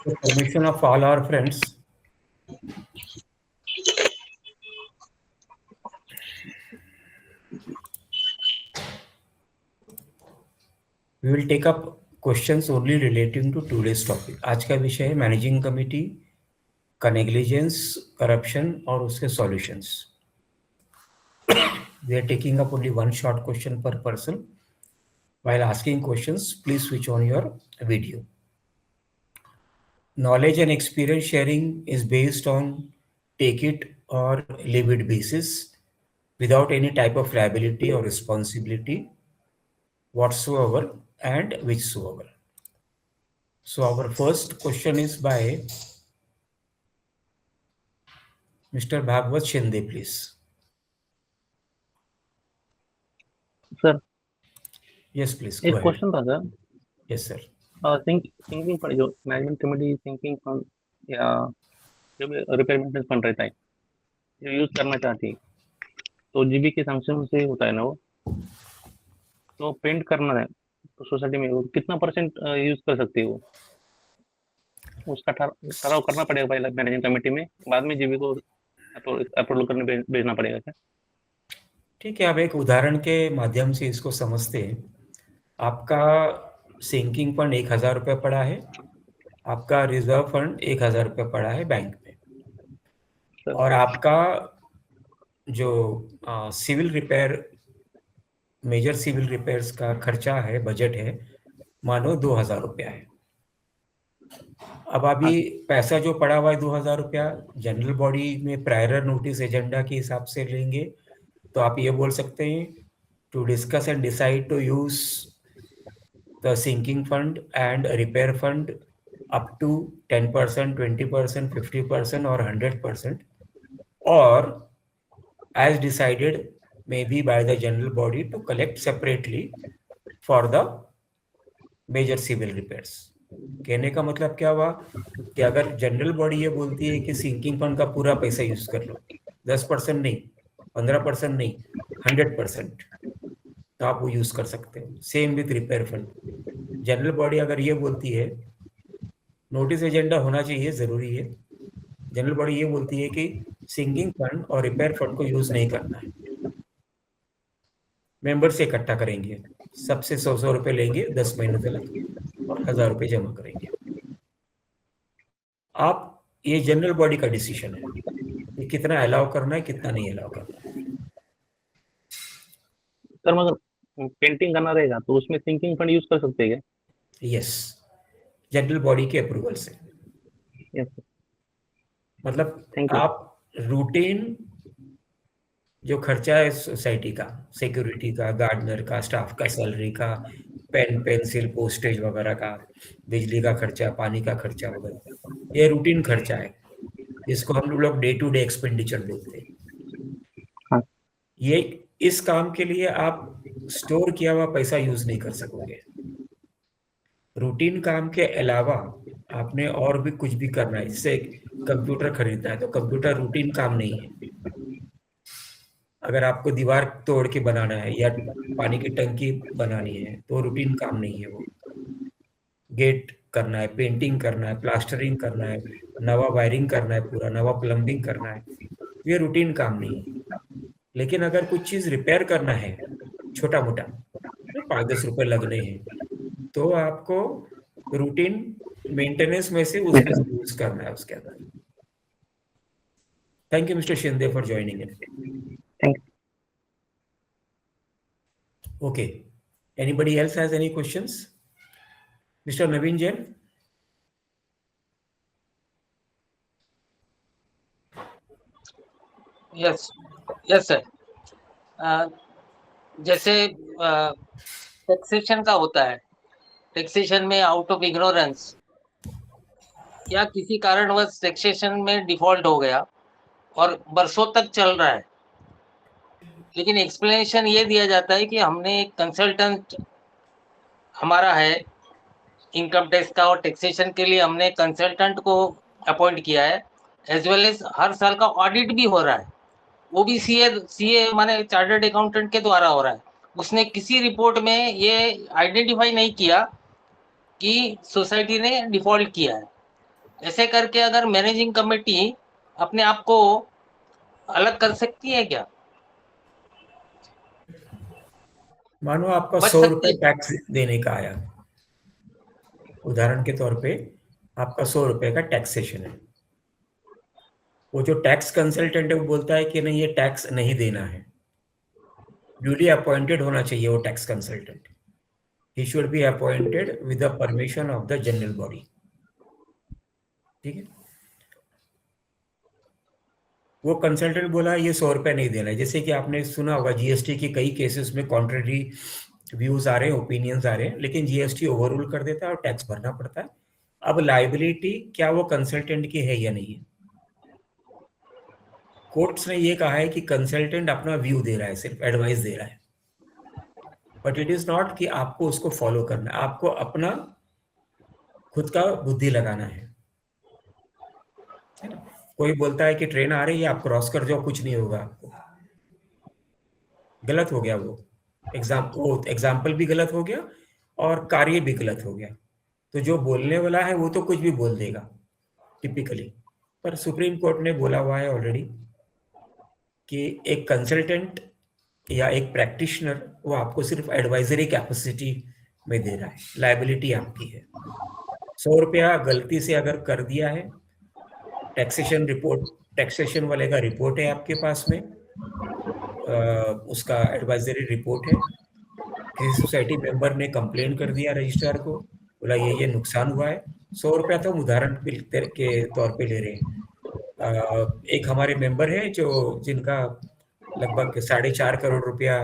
the permission of all our friends, we will take up questions only relating to today's topic. आज का विषय है managing committee का नेग्लिजेंस, करप्शन और उसके solutions. We are taking up only one short question per person. While asking questions, please switch on your video. Knowledge and experience sharing is based on take it or leave it basis without any type of liability or responsibility whatsoever and whichsoever. So our first question is by Mr. Bhagwat Shinde, please. Sir, Yes, please. एक Go ahead. Question था sir. Yes, sir. Thinking पर जो management committee thinking fund या जो भी repair maintenance fund रहता है जो यूज करना चाहती है, तो जीबी के सैंक्शन से होता है ना वो, तो पेंट करना है तो सोसाइटी में वो कितना परसेंट यूज कर सकती है वो, उसका ठहराव करना पड़ेगा पहले मैनेजिंग कमेटी में, बाद में जीबी को अप्रूवल करने भेजना पड़ेगा क्या? ठीक है, अब एक उदाहरण के माध्यम से इसको समझते हैं. आपका सिंकिंग फंड 1,000 रुपये पड़ा है, आपका रिजर्व फंड 1,000 रुपये पड़ा है बैंक में, और आपका जो civil repair, major civil repairs का खर्चा है, बजट है, मानो 2,000 रुपया है. अब अभी पैसा जो पड़ा हुआ है 2,000 रुपया जनरल बॉडी में प्रायर नोटिस एजेंडा के हिसाब से लेंगे, तो आप ये बोल सकते हैं to discuss and decide to use the sinking fund and repair fund up to 10%, 20%, 50% और 100%, or as decided maybe by the general body to collect separately for the major civil repairs. कहने का मतलब क्या हुआ कि अगर जनरल बॉडी ये बोलती है कि सिंकिंग फंड का पूरा पैसा यूज कर लो, 10% नहीं, 15% नहीं, 100%, तो आप वो यूज कर सकते हो. Same with repair fund. General body अगर ये बोलती है, नोटिस एजेंडा होना चाहिए, जरूरी है. जनरल बॉडी ये बोलती है कि सिंकिंग फंड और रिपेयर फंड को यूज नहीं करना है, मेंबर से इकट्ठा करेंगे, सबसे 100 रुपए लेंगे 10 महीने तक और 1,000 रुपए जमा करेंगे. आप, ये जनरल बॉडी का डिसीजन है कि कितना अलाउ करना है, कितना नहीं अलाउ करना है. सर मगर पेंटिंग करना रहेगा तो उसमें सिंकिंग फंड यूज कर सकते हैं क्या? यस, जनरल बॉडी के अप्रूवल से. यस. मतलब आप रूटीन जो खर्चा है सोसाइटी का, सिक्योरिटी का, गार्डनर का, स्टाफ का सैलरी का, पेन पेंसिल पोस्टेज वगैरह का, बिजली का खर्चा, पानी का खर्चा वगैरह, ये रूटीन खर्चा है जिसको हम लोग डे टू डे एक्सपेंडिचर बोलते हैं. ये इस काम के लिए आप स्टोर किया हुआ पैसा यूज नहीं कर सकोगे. रूटीन काम के अलावा आपने और भी कुछ भी करना है, जैसे कंप्यूटर खरीदना है तो कंप्यूटर रूटीन काम नहीं है. अगर आपको दीवार तोड़ के बनाना है या पानी की टंकी बनानी है तो रूटीन काम नहीं है वो. गेट करना है, पेंटिंग करना है, प्लास्टरिंग करना है, नवा वायरिंग करना है, पूरा नवा प्लम्बिंग करना है, ये रूटीन काम नहीं है. लेकिन अगर कुछ चीज रिपेयर करना है, छोटा मोटा 5-10 रुपए लगने हैं, तो आपको रूटीन मेंटेनेंस में से उसमें यूज करना है उसके अंदर. Thank you mister Shinde for joining in. Okay. Anybody else has any questions? Mr. Naveen Jain? Yes, sir. जैसे टैक्सेशन का होता है, टैक्सेशन में आउट ऑफ इग्नोरेंस या किसी कारणवश टैक्सेशन में डिफॉल्ट हो गया और वर्षों तक चल रहा है, लेकिन एक्सप्लेनेशन ये दिया जाता है कि हमने एक कंसल्टेंट हमारा है इनकम टैक्स का और टैक्सेशन के लिए हमने कंसल्टेंट को अपॉइंट किया है, एज वेल एज हर साल का ऑडिट भी हो रहा है, वो भी सीए माने चार्टर्ड अकाउंटेंट के द्वारा हो रहा है. उसने किसी रिपोर्ट में ये आइडेंटिफाई नहीं किया कि सोसाइटी ने डिफॉल्ट किया है. ऐसे करके अगर मैनेजिंग कमेटी अपने आप को अलग कर सकती है क्या? मानो आपका बच 100 सकती रुपए है? टैक्स देने का आया, उदाहरण के तौर पे आपका 100 रुपए का टैक्सेशन है। वो जो टैक्स कंसल्टेंट है वो बोलता है कि नहीं, ये टैक्स नहीं देना है। ड्यूली अपॉइंटेड होना चाहिए वो tax consultant. He should be appointed with the permission of the general body. ठीक है, वो कंसल्टेंट बोला ये 100 रुपए नहीं देना है। जैसे कि आपने सुना होगा जीएसटी के कई केसेस में कॉन्ट्ररी व्यूज आ रहे हैं, ओपिनियंस आ रहे हैं, लेकिन जीएसटी ओवररूल कर देता है और टैक्स भरना पड़ता है। अब लाइबिलिटी क्या वो कंसल्टेंट की है या नहीं है? कोर्ट्स ने ये कहा है कि कंसल्टेंट अपना व्यू दे रहा है, सिर्फ एडवाइस दे रहा है, बट इट इज नॉट कि आपको उसको फॉलो करना है। आपको अपना खुद का बुद्धि लगाना है ना? कोई बोलता है कि ट्रेन आ रही है, आप क्रॉस कर जाओ, कुछ नहीं होगा आपको, गलत हो गया वो एग्जाम्पल भी गलत हो गया और कार्य भी गलत हो गया। तो जो बोलने वाला है वो तो कुछ भी बोल देगा टिपिकली, पर सुप्रीम कोर्ट ने बोला हुआ है ऑलरेडी कि एक कंसल्टेंट या एक प्रैक्टिशनर वो आपको सिर्फ एडवाइजरी कैपेसिटी में दे रहा है, लायबिलिटी आपकी है। 100 रुपया गलती से अगर कर दिया है, टैक्सेशन वाले का रिपोर्ट है आपके पास में, उसका एडवाइजरी रिपोर्ट है, किसी सोसाइटी मेंबर ने कंप्लेन कर दिया रजिस्ट्रार को, बोला ये नुकसान हुआ है। 100 रुपया तो हम उदाहरण के तौर पे ले रहे हैं। एक हमारे मेंबर है जो जिनका लगभग 4.5 करोड़ रुपया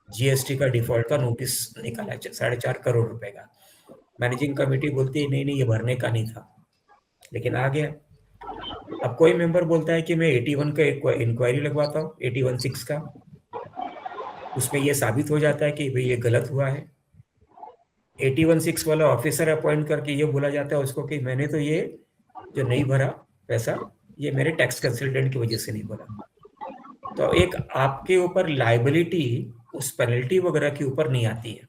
जीएसटी का डिफॉल्ट का नोटिस निकाला, 4.5 करोड़ रुपए का। मैनेजिंग कमेटी बोलती है नहीं ये भरने का नहीं था, लेकिन आ गया। अब कोई मेंबर बोलता है कि मैं 81 का इंक्वायरी लगवाता हूँ, 81(6) का, उसमें ये साबित हो जाता है कि भाई ये गलत हुआ है। 81(6) वाला ऑफिसर अपॉइंट करके ये बोला जाता है उसको कि मैंने तो ये जो नहीं भरा पैसा, ये मेरे टैक्स कंसल्टेंट की वजह से नहीं भरा। तो एक आपके ऊपर लाइबिलिटी उस पेनल्टी वगैरह के ऊपर नहीं आती है,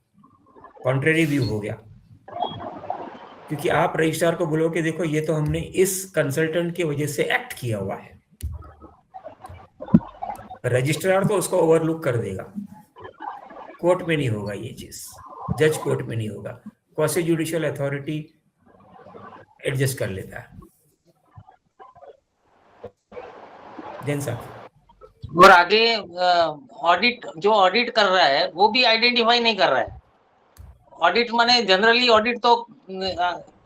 कॉन्ट्रेरी व्यू हो गया, क्योंकि आप रजिस्ट्रार को बोलोगे देखो ये तो हमने इस कंसल्टेंट की वजह से एक्ट किया हुआ है, रजिस्ट्रार तो उसको ओवरलुक कर देगा। कोर्ट में नहीं होगा ये चीज, जज कोर्ट में नहीं होगा, क्वासी जुडिशियल अथॉरिटी एडजस्ट कर लेता है। जैन साहब, और आगे जो ऑडिट कर रहा है वो भी आइडेंटिफाई नहीं कर रहा है। ऑडिट माने जनरली ऑडिट तो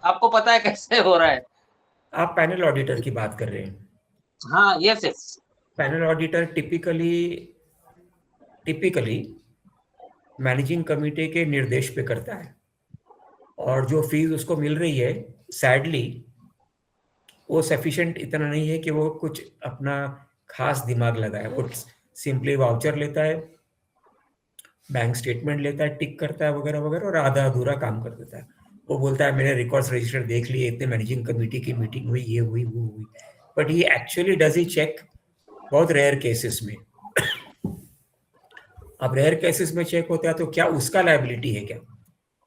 आपको पता है कैसे हो रहा है। आप पैनल ऑडिटर की बात कर रहे हैं? हाँ, yes yes. Panel auditor typically managing committee के निर्देश पे करता है, और जो फीस उसको मिल रही है सैडली वो सफिशिएंट इतना नहीं है कि वो कुछ अपना खास दिमाग लगाए। वो सिंपली वाउचर लेता है, बैंक स्टेटमेंट लेता है, टिक करता है वगैरह वगैरह, और आधा अधूरा काम कर देता है। वो बोलता है मैंने रिकॉर्ड्स रजिस्टर देख लिए, इतने मैनेजिंग कमेटी की मीटिंग हुई, ये हुई वो हुई, बट ये एक्चुअली डज ही चेक बहुत रेयर केसेस में। अब रेयर केसेस में चेक होता है तो क्या उसका लायबिलिटी है? क्या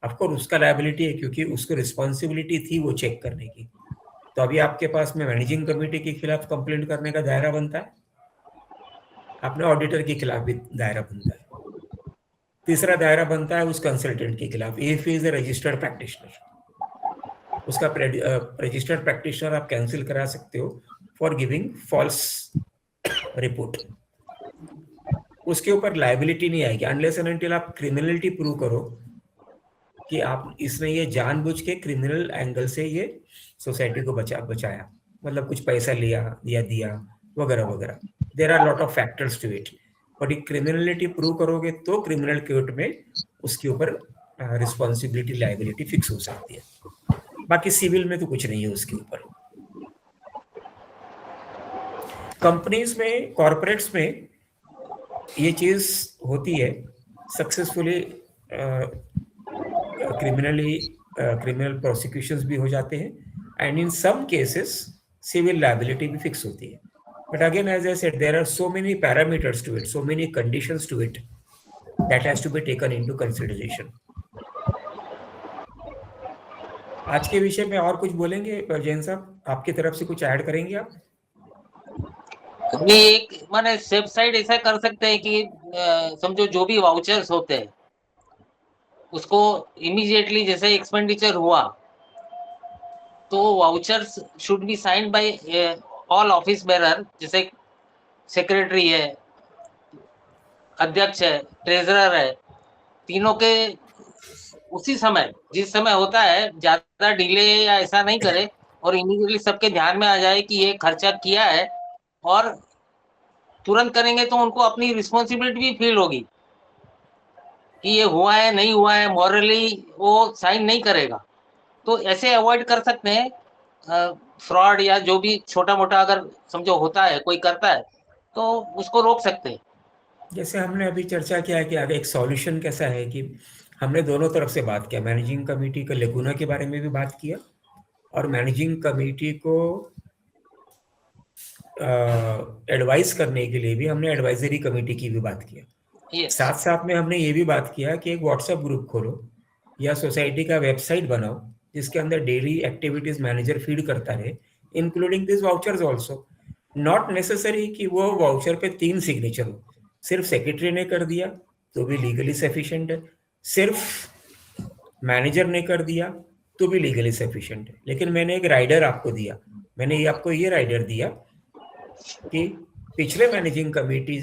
ऑफकोर्स उसका लायबिलिटी है, क्योंकि उसको रिस्पॉन्सिबिलिटी थी वो चेक करने की। तो अभी आपके पास में मैनेजिंग कमेटी के खिलाफ कंप्लेंट करने का दायरा बनता है, अपने ऑडिटर के खिलाफ भी दायरा बनता है। तीसरा दायरा बनता है उस कंसल्टेंट के खिलाफ, if he is a registered practitioner. उसका रजिस्टर्ड प्रैक्टिशनर आप कैंसिल करा सकते हो फॉर गिविंग फॉल्स रिपोर्ट। उसके ऊपर लायबिलिटी नहीं आएगी अनलेस एंड अनटिल आप क्रिमिनलिटी प्रूव करो कि आप इसने ये जानबूझ के क्रिमिनल एंगल से ये सोसाइटी को बचाया, मतलब कुछ पैसा लिया या दिया वगैरह वगैरह। There are lot of factors to it, but criminality prove करोगे तो क्रिमिनल कोर्ट में उसके ऊपर रिस्पॉन्सिबिलिटी लायबिलिटी फिक्स हो सकती है। बाकी सिविल में तो कुछ नहीं है उसके ऊपर। कंपनीज में, कॉर्पोरेट्स में ये चीज होती है सक्सेसफुली, क्रिमिनल प्रोसिक्यूशंस भी हो जाते हैं, and in some cases civil liability भी फिक्स होती है। But again as I said there are so many parameters to it, so many conditions to it that has to be taken into consideration. आज के विषय में और कुछ बोलेंगे जैन साहब, आपकी तरफ से कुछ ऐड करेंगे आप? अपनी एक माने सेफ साइड ऐसा कर सकते हैं कि समझो जो भी वाउचर्स होते हैं उसको इमीडिएटली जैसे एक्सपेंडिचर हुआ तो vouchers should be signed by all office bearer, जैसे सेक्रेटरी है, अध्यक्ष है, ट्रेजरर है, तीनों के उसी समय जिस समय होता है ज्यादा डिले या ऐसा नहीं करे और इमीडिएटली सबके ध्यान में आ जाए कि ये खर्चा किया है, और तुरंत करेंगे तो उनको अपनी रिस्पॉन्सिबिलिटी भी फील होगी कि ये हुआ है नहीं हुआ है, मॉरली वो साइन नहीं करेगा। तो ऐसे अवॉइड कर सकते हैं फ्रॉड या जो भी छोटा मोटा अगर समझो होता है कोई करता है तो उसको रोक सकते हैं। जैसे हमने अभी चर्चा किया है कि आगे एक सॉल्यूशन कैसा है, कि हमने दोनों तरफ से बात किया, मैनेजिंग कमेटी के लेगुना के बारे में भी बात किया और मैनेजिंग कमेटी को एडवाइस करने के लिए भी हमने एडवाइजरी कमेटी की भी बात किया। Yes. साथ साथ में हमने ये भी बात किया कि एक व्हाट्सएप ग्रुप खोलो या सोसाइटी का वेबसाइट बनाओ जिसके अंदर डेली एक्टिविटीज मैनेजर फीड करता रहे, including this vouchers also. Not necessary कि वो वाउचर पे 3 सिग्नेचर हो, सिर्फ सेक्रेटरी ने कर दिया तो भी लीगली सफिशिएंट है, सिर्फ मैनेजर ने कर दिया तो भी लीगली सफिशिएंट है। लेकिन मैंने एक राइडर आपको दिया, मैंने ये आपको ये राइडर दिया कि पिछले मैनेजिंग कमेटी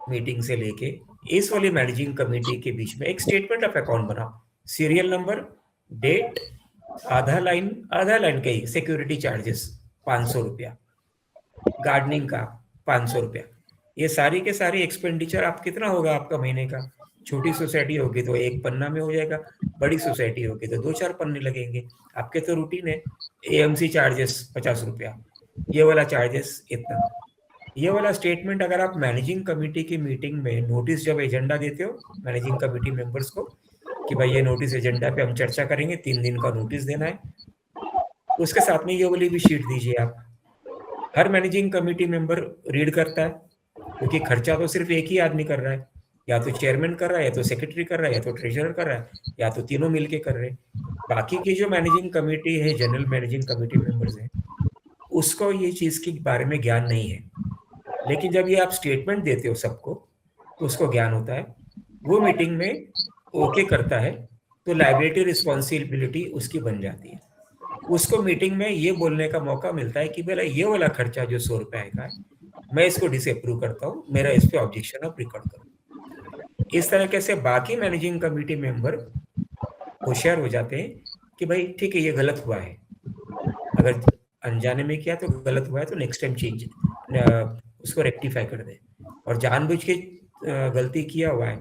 मीटिंग से लेके इस वाली मैनेजिंग कमेटी के बीच में एक स्टेटमेंट ऑफ अकाउंट बनाओ, सीरियल नंबर, डेट, आधा लाइन का ही सिक्योरिटी चार्जेस 500 रुपया, गार्डनिंग का 500 रुपया, ये सारी के सारी एक्सपेंडिचर आप कितना होगा आपका महीने का? छोटी सोसाइटी होगी तो 1 पन्ना में हो जाएगा, बड़ी सोसाइटी होगी तो 2-4 पन्ने लगेंगे। आपके तो रूटीन है एएमसी चार्जेस 50 रुपया, ये वाला चार्जेस इतना। ये वाला स्टेटमेंट अगर आप मैनेजिंग कमेटी की मीटिंग में नोटिस जब एजेंडा देते हो मैनेजिंग कमेटी मेंबर्स को कि भाई ये नोटिस एजेंडा पे हम चर्चा करेंगे, 3 दिन का नोटिस देना है, उसके साथ में ये वाली भी शीट दीजिए आप। हर मैनेजिंग कमेटी मेंबर रीड करता है क्योंकि खर्चा तो सिर्फ एक ही आदमी कर रहा है, या तो चेयरमैन कर रहा है, या तो सेक्रेटरी कर रहा है, या तो ट्रेजरर कर रहा है, या तो तीनों मिलके कर रहे हैं। बाकी की जो मैनेजिंग कमेटी है, जनरल मैनेजिंग कमेटी मेंबर्स हैं, उसको ये चीज के बारे में ज्ञान नहीं है। लेकिन जब ये आप स्टेटमेंट देते हो सबको तो उसको ज्ञान होता है, वो मीटिंग में ओके करता है तो लायबिलिटी रिस्पॉन्सिबिलिटी उसकी बन जाती है। उसको मीटिंग में ये बोलने का मौका मिलता है कि भला ये वाला खर्चा जो 100 रुपए का है मैं इसको डिसअप्रूव करता हूँ, मेरा इस पे ऑब्जेक्शन आप रिकॉर्ड करो। इस तरीके से बाकी मैनेजिंग कमेटी मेंबर होशियार हो जाते हैं कि भाई ठीक है ये गलत हुआ है, अगर अनजाने में किया तो गलत हुआ है तो नेक्स्ट टाइम चेंज उसको रेक्टिफाई कर दे, और जानबूझ के गलती किया हुआ है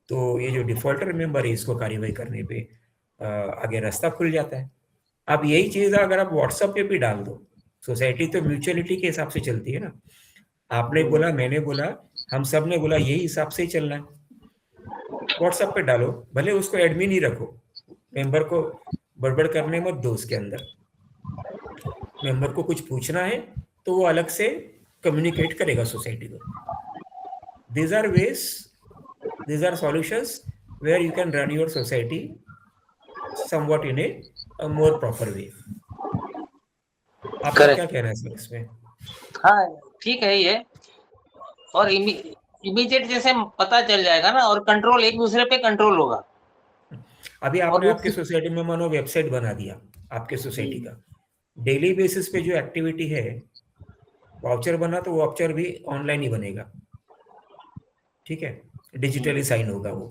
तो ये जो डिफॉल्टर मेंबर है इसको कार्रवाई करने पे आगे रास्ता खुल जाता है। अब यही चीज अगर आप व्हाट्सएप पे भी डाल दो, सोसाइटी तो म्यूचुअलिटी के हिसाब से चलती है ना, आपने बोला मैंने बोला हम सब ने बोला यही हिसाब से ही चलना है, व्हाट्सएप पे डालो, भले उसको एडमिन ही रखो, मेंबर को बड़बड़ करने मत दो, उसके अंदर मेंबर को कुछ पूछना है तो वो अलग से कम्युनिकेट करेगा सोसाइटी को। these are ways, these are solutions where you can run your society somewhat in a more proper way. आपका क्या कहना है सर इसमें? हाँ ठीक है ये, और इमीडिएट जैसे पता चल जाएगा ना, और कंट्रोल एक दूसरे पे कंट्रोल होगा। अभी आपने आपकी सोसाइटी में मानो वेबसाइट बना दिया आपके सोसाइटी का, डेली बेसिस पे जो एक्टिविटी है, वाउचर बना तो वाउचर भी ऑनलाइन ही बनेगा, ठीक है, डिजिटली साइन होगा वो।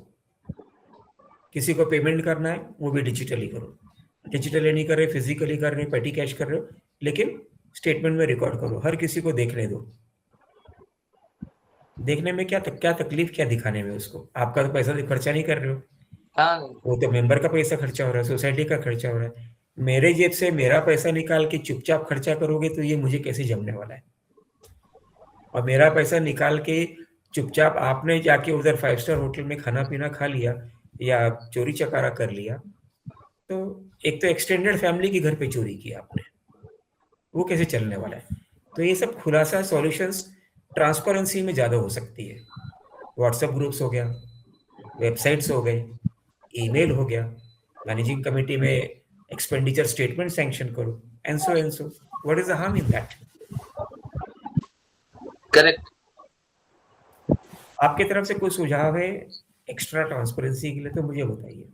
किसी को पेमेंट करना है वो भी डिजिटली करो, डिजिटली नहीं कर रहे फिजिकली कर रहे पेटी कैश कर रहे हो, लेकिन स्टेटमेंट में रिकॉर्ड करो, हर किसी को देखने दो। देखने में क्या तकलीफ क्या दिखाने में उसको, आपका तो पैसा खर्चा नहीं कर रहे हो, हाँ वो तो मेंबर का पैसा खर्चा हो रहा है, सोसाइटी का खर्चा हो रहा है। मेरे जेब से मेरा पैसा निकाल के चुपचाप खर्चा करोगे तो ये मुझे कैसे जमने वाला है, और मेरा पैसा निकाल के चुपचाप आपने जाके उधर 5 स्टार होटल में खाना पीना खा लिया या चोरी चकारा कर लिया, तो एक तो एक्सटेंडेड फैमिली के घर पे चोरी किया आपने, वो कैसे चलने वाला है? तो ये सब खुलासा सॉल्यूशंस ट्रांसपेरेंसी में ज्यादा हो सकती है। व्हाट्सएप ग्रुप्स हो गया, वेबसाइट्स हो गए, ईमेल हो गया, मैनेजिंग कमेटी में एक्सपेंडिचर स्टेटमेंट सैंक्शन करो, and so what is the harm in that? Correct. आपकी तरफ से कोई सुझाव है एक्स्ट्रा ट्रांसपेरेंसी के लिए तो मुझे बताइए।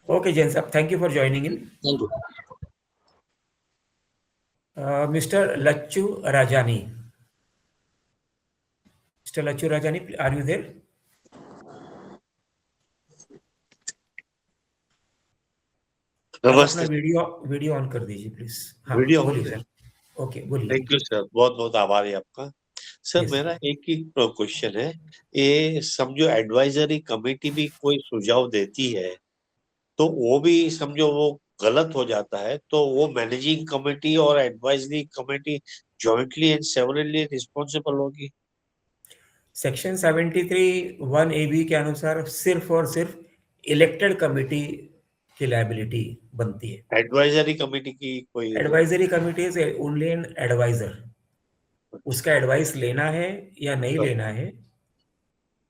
ओके जैन साहब, thank you for joining in. Thank you. Mister Lachchu Rajani, mister Lachchu Rajani, are you there? अपना वीडियो ऑन कर दीजिए प्लीज। हाँ वीडियो बोलिए सर। ओके बोलिए। थैंक यू सर, बहुत बहुत आभार है आपका। सर Yes, मेरा एक ही क्वेश्चन है, ये समझो एडवाइजरी कमेटी भी कोई सुझाव देती है तो वो भी समझो वो गलत हो जाता है, तो वो मैनेजिंग कमेटी और advisory committee jointly and severally responsible होगी। सेक्शन 73(1)(ab के अनुसार सिर्फ और सिर्फ इलेक्टेड कमिटी की लायबिलिटी बनती है। एडवाइजरी कमेटी की कोई advisory committee is only an advisor. उसका एडवाइस लेना है या नहीं लेना है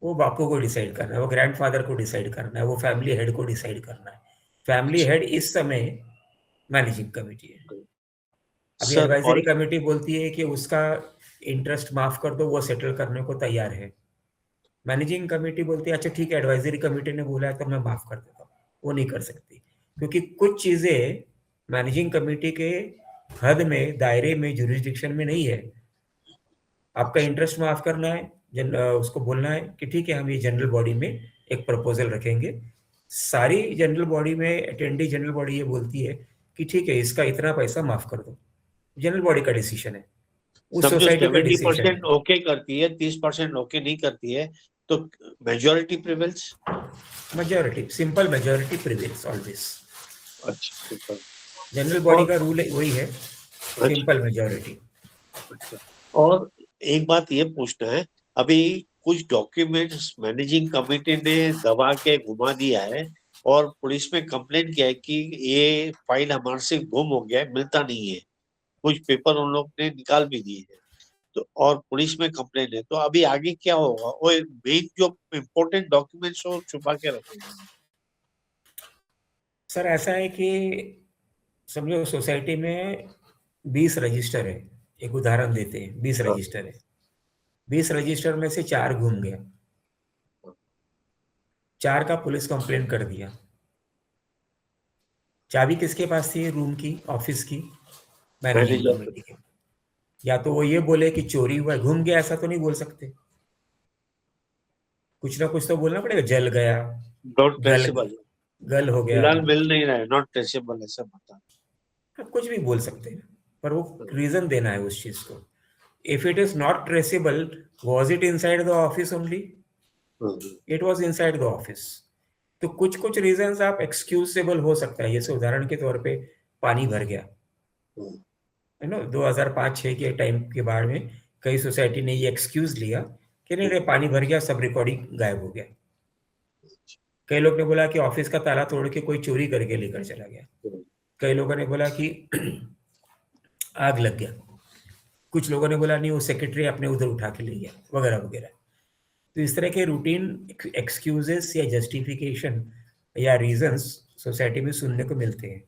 वो बापू को डिसाइड करना है, वो ग्रैंडफादर को डिसाइड करना है, वो फैमिली हेड को डिसाइड करना है। फैमिली हेड इस समय मैनेजिंग कमेटी है। अभी सर एडवाइजरी कमेटी बोलती है कि उसका इंटरेस्ट माफ कर दो, वो सेटल करने को तैयार है। मैनेजिंग कमेटी बोलती है अच्छा ठीक है, एडवाइजरी कमेटी ने बोला है तो मैं माफ कर देता हूँ। वो नहीं कर सकती, क्योंकि कुछ चीजें मैनेजिंग कमेटी के हद में, दायरे में, जुरिस्डिक्शन में नहीं है। आपका इंटरेस्ट माफ करना है, उसको बोलना है कि ठीक है हम ये जनरल बॉडी में एक प्रपोजल रखेंगे। सारी जनरल बॉडी में अटेंडी जनरल बॉडी ये बोलती है कि ठीक है इसका इतना पैसा माफ कर दो। जनरल बॉडी का डिसीजन है, उस समझो सोसाइटी का डिसीजन 70% ओके करती है, 30% ओके नहीं करती है, तो majority prevails. Majority, simple majority prevails always. अच्छा, जनरल बॉडी का रूल वही है, सिंपल मेजॉरिटी। और एक बात ये पूछना है, अभी कुछ डॉक्यूमेंट्स मैनेजिंग कमेटी ने दबा के घुमा दिया है और पुलिस में कंप्लेंट किया है कि ये फाइल हमारे से गुम हो गया है, मिलता नहीं है। कुछ पेपर उन लोग ने निकाल भी दिए हैं, तो और पुलिस में कंप्लेंट है, तो अभी आगे क्या होगा? वो मेन जो इम्पोर्टेंट डॉक्यूमेंट्स हो छुपा के रखेंगे। सर ऐसा है कि समझो सोसाइटी में 20 रजिस्टर है, एक उदाहरण देते हैं, 20 रजिस्टर है, 20 रजिस्टर में से 4 घूम गया, 4 का पुलिस कंप्लेंट कर दिया। चाबी किसके पास थी रूम की, ऑफिस की? मैनेजिंग कमेटी के। या तो वो ये बोले कि चोरी हुआ, घूम गया, ऐसा तो नहीं बोल सकते, कुछ ना कुछ तो बोलना पड़ेगा, जल गया, नॉट ट्रेसेबल, गल हो गया, फिलहाल मिल नहीं रहा है, नॉट ट्रेसेबल ऐसा बता, कुछ भी बोल सकते हैं, पर वो रीजन देना है उस चीज को। If it is not traceable, was it inside the office only? It was inside the office. तो कुछ कुछ रीजंस आप एक्सक्यूजेबल हो सकता है, जैसे उदाहरण के तौर पे पानी भर गया, है ना, 2005-6 के टाइम के बाद में कई सोसाइटी ने ये एक्सक्यूज लिया कि नहीं पानी भर गया, सब रिकॉर्डिंग गायब हो गया। कई लोग ने बोला कि ऑफिस का ताला तोड़ के कोई चोरी करके लेकर चला गया, कई लोगों ने बोला कि आग लग गया, कुछ लोगों ने बोला नहीं वो सेक्रेटरी अपने उधर उठा के ले गया, वगैरह वगैरह। तो इस तरह के रूटीन एक्सक्यूजेस या जस्टिफिकेशन या रीजंस सोसाइटी में सुनने को मिलते हैं।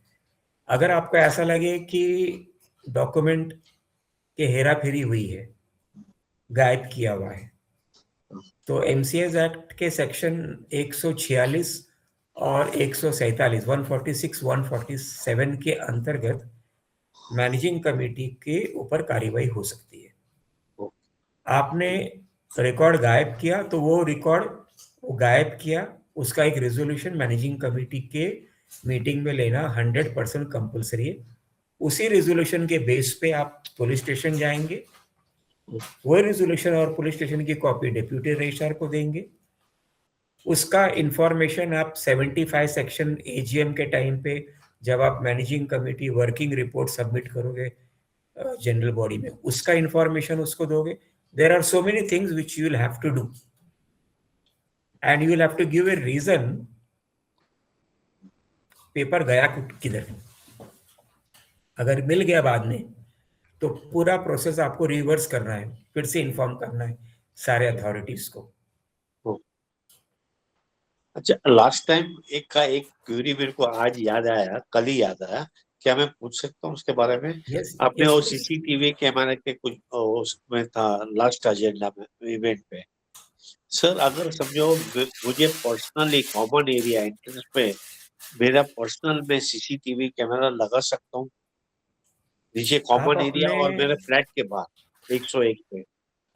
अगर आपको ऐसा लगे कि डॉक्यूमेंट के हेरा फेरी हुई है, गायब किया हुआ है, तो एमसीएस एक्ट के सेक्शन 146 और 147, 146, 147 के अंतर्गत मैनेजिंग कमेटी के ऊपर कार्रवाई हो सकती है। आपने रिकॉर्ड गायब किया तो वो रिकॉर्ड गायब किया, उसका एक रेजोल्यूशन मैनेजिंग कमेटी के मीटिंग में लेना 100% कंपलसरी है। उसी रेजोल्यूशन के बेस पे आप पुलिस स्टेशन जाएंगे, वो रेजोल्यूशन और पुलिस स्टेशन की कॉपी डिप्यूटी रजिस्ट्रार को देंगे। उसका इंफॉर्मेशन आप 75 सेक्शन एजीएम के टाइम पे जब आप managing committee working report submit करोगे जनरल बॉडी में, उसका इंफॉर्मेशन उसको दोगे। There are so many things which you will have to do and you will have to give a reason paper गया किधर। अगर मिल गया बाद में तो पूरा प्रोसेस आपको रिवर्स करना है, फिर से इन्फॉर्म करना है सारे अथॉरिटीज को। अच्छा, लास्ट टाइम एक क्वेरी मेरे को आज याद आया, कल ही याद आया, क्या मैं पूछ सकता हूँ उसके बारे में? यस आपने यस वो प्लीज। सीसीटीवी कैमरा के कुछ उसमें था लास्ट एजेंडा में, इवेंट पे। सर, अगर समझो मुझे पर्सनली कॉमन एरिया एंट्रेंस पे मेरा पर्सनल में सीसीटीवी कैमरा लगा सकता हूँ, नीचे आप कॉमन एरिया अपने और मेरे फ्लैट के बाहर 101 पे?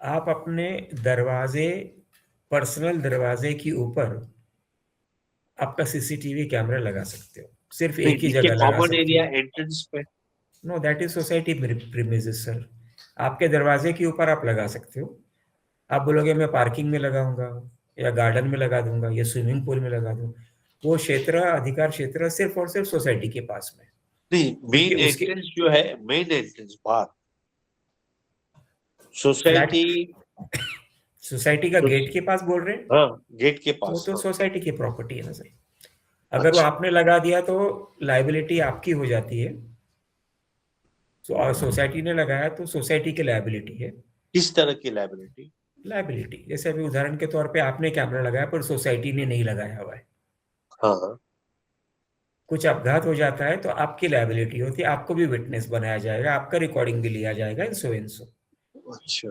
आप अपने दरवाजे, पर्सनल दरवाजे के ऊपर आपका सीसीटीवी कैमरा लगा सकते हो, सिर्फ नहीं, एक ही नीचे जगह लगा कॉमन सकते एरिया हो। एंट्रेंस पे। No, that is society premises sir. आपके दरवाजे के ऊपर आप लगा सकते हो। आप बोलोगे मैं पार्किंग में लगाऊंगा या गार्डन में लगा दूंगा या स्विमिंग पूल में लगा दूंगा, वो क्षेत्र, अधिकार क्षेत्र सिर्फ और सिर्फ सोसाइटी के पास में, नहीं, क्योंकि मेन उसके एंट्रेंस जो है, मेन एंट्रेंस बाहर फ्लैट, सोसाइटी। सोसाइटी का गेट के पास बोल रहे हैं, हाँ, गेट के वो पास, तो हाँ। सोसाइटी की प्रॉपर्टी है ना सर। अगर वो अच्छा, आपने लगा दिया तो लाइबिलिटी आपकी हो जाती है। और सोसाइटी ने लगाया तो सोसाइटी की लाइबिलिटी है। किस तरह की लाइबिलिटी? लाइबिलिटी जैसे अभी उदाहरण के तौर पे आपने कैमरा लगाया पर सोसाइटी ने नहीं लगाया हुआ है, हाँ, हाँ। कुछ अपघात हो जाता है तो आपकी लाइबिलिटी होती है, आपको भी विटनेस बनाया जाएगा, आपका रिकॉर्डिंग भी लिया जाएगा, इन सो। अच्छा,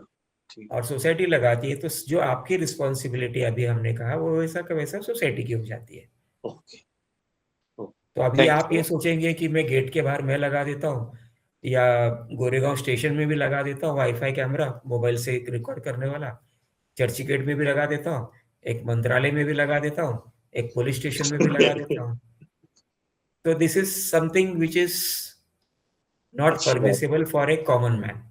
ठीक। और सोसाइटी लगाती है तो जो आपकी रिस्पॉन्सिबिलिटी अभी हमने कहा वो वैसा का वैसा सोसाइटी की हो जाती है। ओके, तो अभी थैंक आप यू। ये सोचेंगे कि मैं गेट के बाहर मैं लगा देता हूँ या गोरेगांव स्टेशन में भी लगा देता हूँ वाईफाई कैमरा, मोबाइल से रिकॉर्ड करने वाला, चर्च गेट में भी लगा देता हूँ, एक मंत्रालय में भी लगा देता हूँ, एक पुलिस स्टेशन में भी लगा देता हूँ। तो this is something which is not अच्छी बात। Permissible for a common man.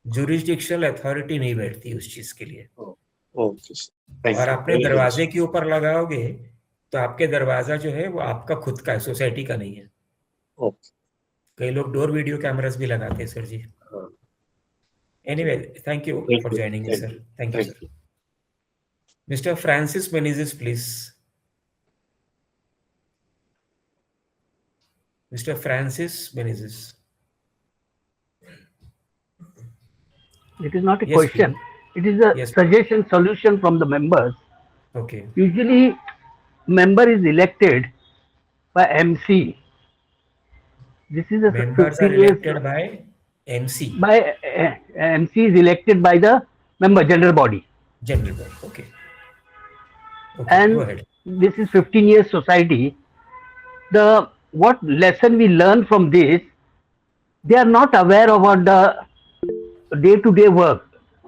Jurisdictional authority नहीं बैठती उस चीज के लिए। ओके, थैंक और यू, अपने वेरी नाइस। दरवाजे के ऊपर लगाओगे तो आपके दरवाजा जो है वो आपका खुद का है, सोसाइटी का नहीं है। ओके, कई लोग डोर वीडियो कैमरास भी लगाते हैं सर जी। हाँ, anyway, thank you thank for you, joining me thank sir, you, thank you thank sir. You. Mister Francis Menezes please, mister Francis Menezes. It is not a yes question. Please. It is a yes, suggestion solution from the members. Okay. Usually, member is elected by MC. This is a members are 15 years elected by MC, by MC is elected by the member general body, general body, okay okay, go and ahead. this is 15 years society. The what lesson we learn from this? They are not aware about the day-to-day work.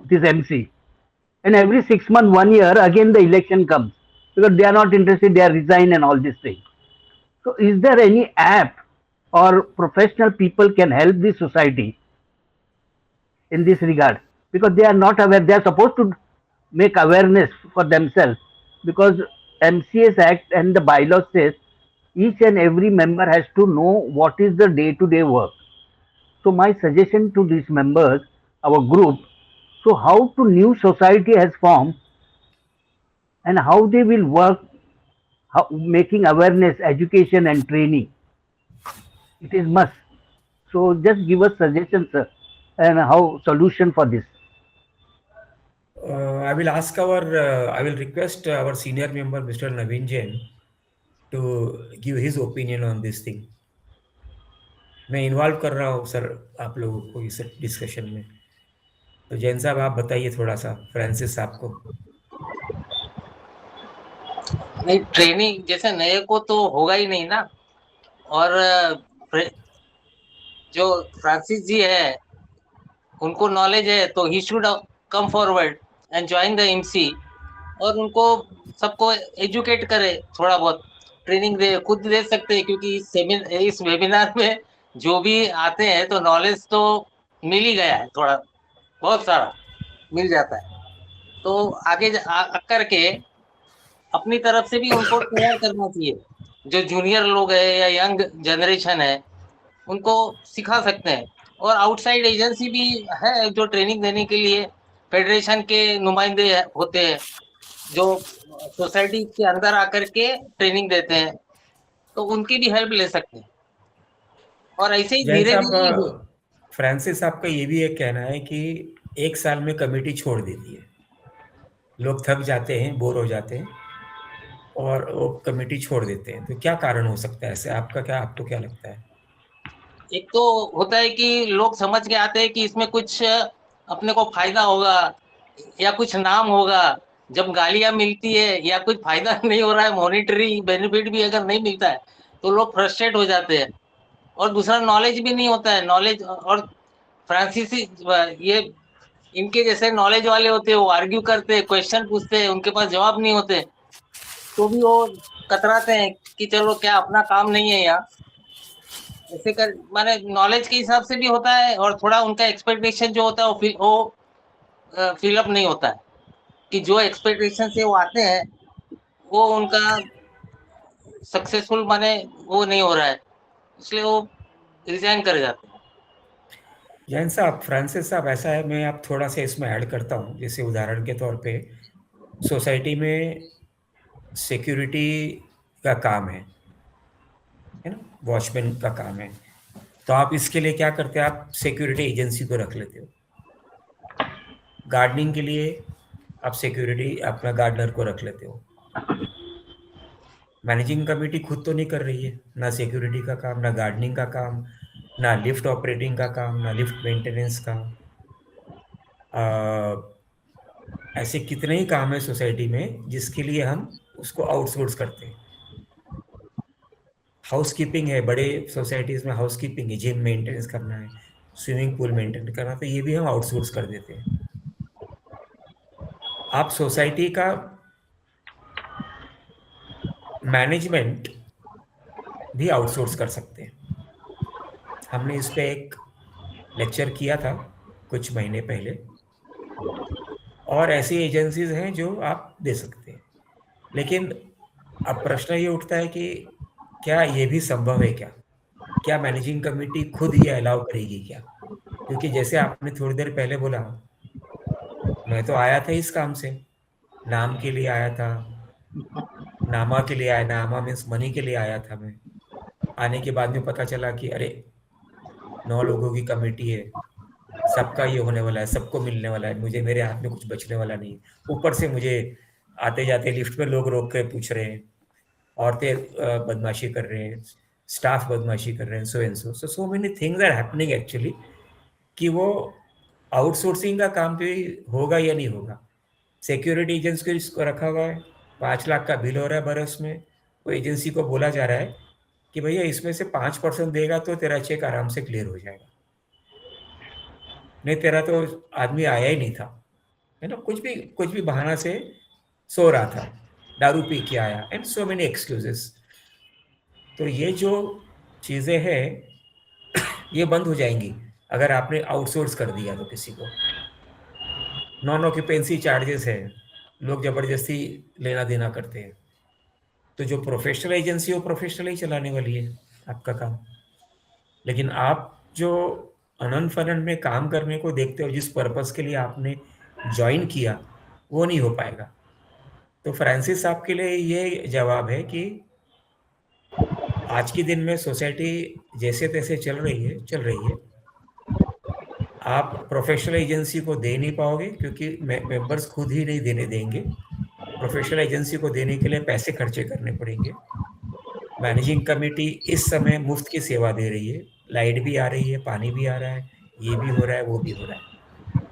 This MC, and every 6 months, 1 year, again the election comes because they are not interested. They are resign and all these things. So, is there any app or professional people can help the society in this regard? Because they are not aware. They are supposed to make awareness for themselves. Because MCS Act and the bylaws says each and every member has to know what is the day-to-day work. So, my suggestion to these members, our group, so how to new society has formed and how they will work, how, making awareness, education and training. It is must. So just give us suggestions, sir, and how solution for this. I will ask I will request our senior member, Mr. Naveen Jain, to give his opinion on this thing. मैं involve कर रहा हूँ sir आप लोगों को इस discussion में। तो जैन साहब आप बताइए थोड़ा सा फ्रांसिस साहब को। नहीं, ट्रेनिंग जैसे नए को तो होगा ही नहीं ना। और जो फ्रांसिस जी है उनको नॉलेज है तो he should come forward and join the MC और उनको सबको एजुकेट करे, थोड़ा बहुत ट्रेनिंग दे, खुद दे सकते हैं क्योंकि इस वेबिनार में जो भी आते हैं तो नॉलेज तो मिल ही गया है, थोड़ा बहुत सारा मिल जाता है। तो आगे करके अपनी तरफ से भी उनको तैयार करना चाहिए। जो जूनियर लोग है या यंग जनरेशन है उनको सिखा सकते हैं। और आउटसाइड एजेंसी भी है जो ट्रेनिंग देने के लिए फेडरेशन के नुमाइंदे होते हैं जो सोसाइटी के अंदर आकर के ट्रेनिंग देते हैं, तो उनकी भी हेल्प ले सकते हैं। और ऐसे ही जैन धीरे धीरे साहब, फ्रांसिस साहब का ये भी एक कहना है कि 1 साल में कमेटी छोड़ देती है, लोग थक जाते हैं, बोर हो जाते हैं और वो कमेटी छोड़ देते हैं। तो क्या कारण हो सकता है ऐसे? आपको क्या लगता है? एक तो होता है कि लोग समझ के आते हैं कि इसमें कुछ अपने को फायदा होगा या कुछ नाम होगा। जब गालियां मिलती है या कुछ फायदा नहीं हो रहा है, मॉनिटरी बेनिफिट भी अगर नहीं मिलता है, तो लोग फ्रस्ट्रेट हो जाते हैं। और दूसरा नॉलेज भी नहीं होता है। नॉलेज और फ्रांसीसी ये इनके जैसे नॉलेज वाले होते हैं, वो आर्ग्यू करते हैं, क्वेश्चन पूछते हैं, उनके पास जवाब नहीं होते, तो भी वो कतराते हैं कि चलो क्या अपना काम नहीं है यहाँ, ऐसे कर माने नॉलेज के हिसाब से भी होता है। और थोड़ा उनका एक्सपेक्टेशन जो होता है वो फिलअप नहीं होता है कि जो एक्सपेक्टेशन से वो आते हैं वो उनका सक्सेसफुल माने वो नहीं हो रहा है, इसलिए वो रिजाइन कर जाते हैं। जैन साहब, फ्रांसिस साहब, ऐसा है, मैं आप थोड़ा सा इसमें ऐड करता हूँ। जैसे उदाहरण के तौर पे सोसाइटी में सिक्योरिटी का काम है ना, वॉचमैन का काम है। तो आप इसके लिए क्या करते हैं? आप सिक्योरिटी एजेंसी को रख लेते हो। गार्डनिंग के लिए आप सिक्योरिटी अपना गार्डनर को रख लेते हो। मैनेजिंग कमेटी खुद तो नहीं कर रही है, ना सिक्योरिटी का काम, ना गार्डनिंग का काम, ना लिफ्ट ऑपरेटिंग का काम, ना लिफ्ट मेंटेनेंस का। ऐसे कितने ही काम है सोसाइटी में जिसके लिए हम उसको आउटसोर्स करते हैं। हाउस कीपिंग है, बड़े सोसाइटीज में हाउस कीपिंग है, जिम मेंटेनेंस करना है, स्विमिंग पूल मेंटेन करना, तो ये भी हम आउटसोर्स कर देते हैं। आप सोसाइटी का मैनेजमेंट भी आउटसोर्स कर सकते हैं। हमने इस पे एक लेक्चर किया था कुछ महीने पहले, और ऐसी एजेंसीज हैं जो आप दे सकते हैं। लेकिन अब प्रश्न ये उठता है कि क्या ये भी संभव है? क्या मैनेजिंग कमेटी खुद ये अलाउ करेगी क्या? क्योंकि जैसे आपने थोड़ी देर पहले बोला, मैं तो आया था इस काम से, नाम के लिए आया था, नामा के लिए आया, नामा मीन्स मनी के लिए आया था मैं। आने के बाद में पता चला कि अरे 9 लोगों की कमेटी है, सबका ये होने वाला है, सबको मिलने वाला है, मुझे मेरे हाथ में कुछ बचने वाला नहीं। ऊपर से मुझे आते जाते लिफ्ट में लोग रोक कर पूछ रहे हैं, औरतें बदमाशी कर रहे हैं, स्टाफ बदमाशी कर रहे हैं, so and so many things are happening actually, कि वो आउटसोर्सिंग का काम भी होगा या नहीं होगा। सिक्योरिटी एजेंसी को इसको रखा हुआ है, 5 लाख का बिल हो रहा है बरस में, वो एजेंसी को बोला जा रहा है कि भैया इसमें से 5% देगा तो तेरा चेक आराम से क्लियर हो जाएगा, नहीं तेरा तो आदमी आया ही नहीं था, है ना, कुछ भी बहाना से सो रहा था, दारू पी के आया, एंड सो मेनी एक्सक्यूजेस। तो ये जो चीज़ें हैं ये बंद हो जाएंगी अगर आपने आउटसोर्स कर दिया तो किसी को। नॉन ऑक्यूपेंसी चार्जेस है, लोग जबरदस्ती लेना देना करते हैं। तो जो प्रोफेशनल एजेंसी हो प्रोफेशनल ही चलाने वाली है आपका काम। लेकिन आप जो अनंत फनन में काम करने को देखते हो, जिस पर्पस के लिए आपने ज्वाइन किया, वो नहीं हो पाएगा। तो फ्रांसिस साहब के लिए ये जवाब है कि आज के दिन में सोसाइटी जैसे तैसे चल रही है। आप प्रोफेशनल एजेंसी को दे नहीं पाओगे क्योंकि मेंबर्स खुद ही नहीं देने देंगे। प्रोफेशनल एजेंसी को देने के लिए पैसे खर्चे करने पड़ेंगे। मैनेजिंग कमेटी इस समय मुफ्त की सेवा दे रही है, लाइट भी आ रही है, पानी भी आ रहा है, ये भी हो रहा है, वो भी हो रहा है।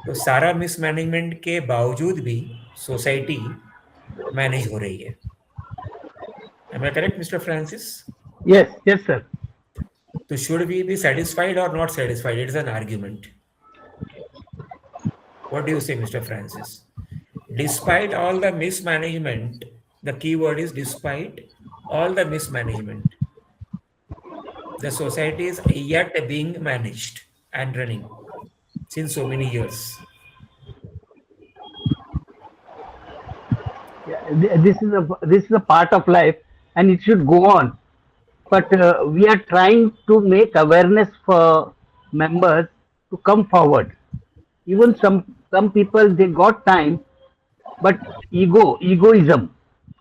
तो सारा मिसमैनेजमेंट के बावजूद भी सोसाइटी मैनेज हो रही है। Am I correct, Mr. Francis? Yes, sir. So should we be satisfied or not satisfied? It is an argument. What do you say, Mr. Francis? Despite all the mismanagement, the key word is despite all the mismanagement, the society is yet being managed and running since so many years. Yeah, this is a part of life, and it should go on. But we are trying to make awareness for members to come forward. Even some people, they got time, but egoism,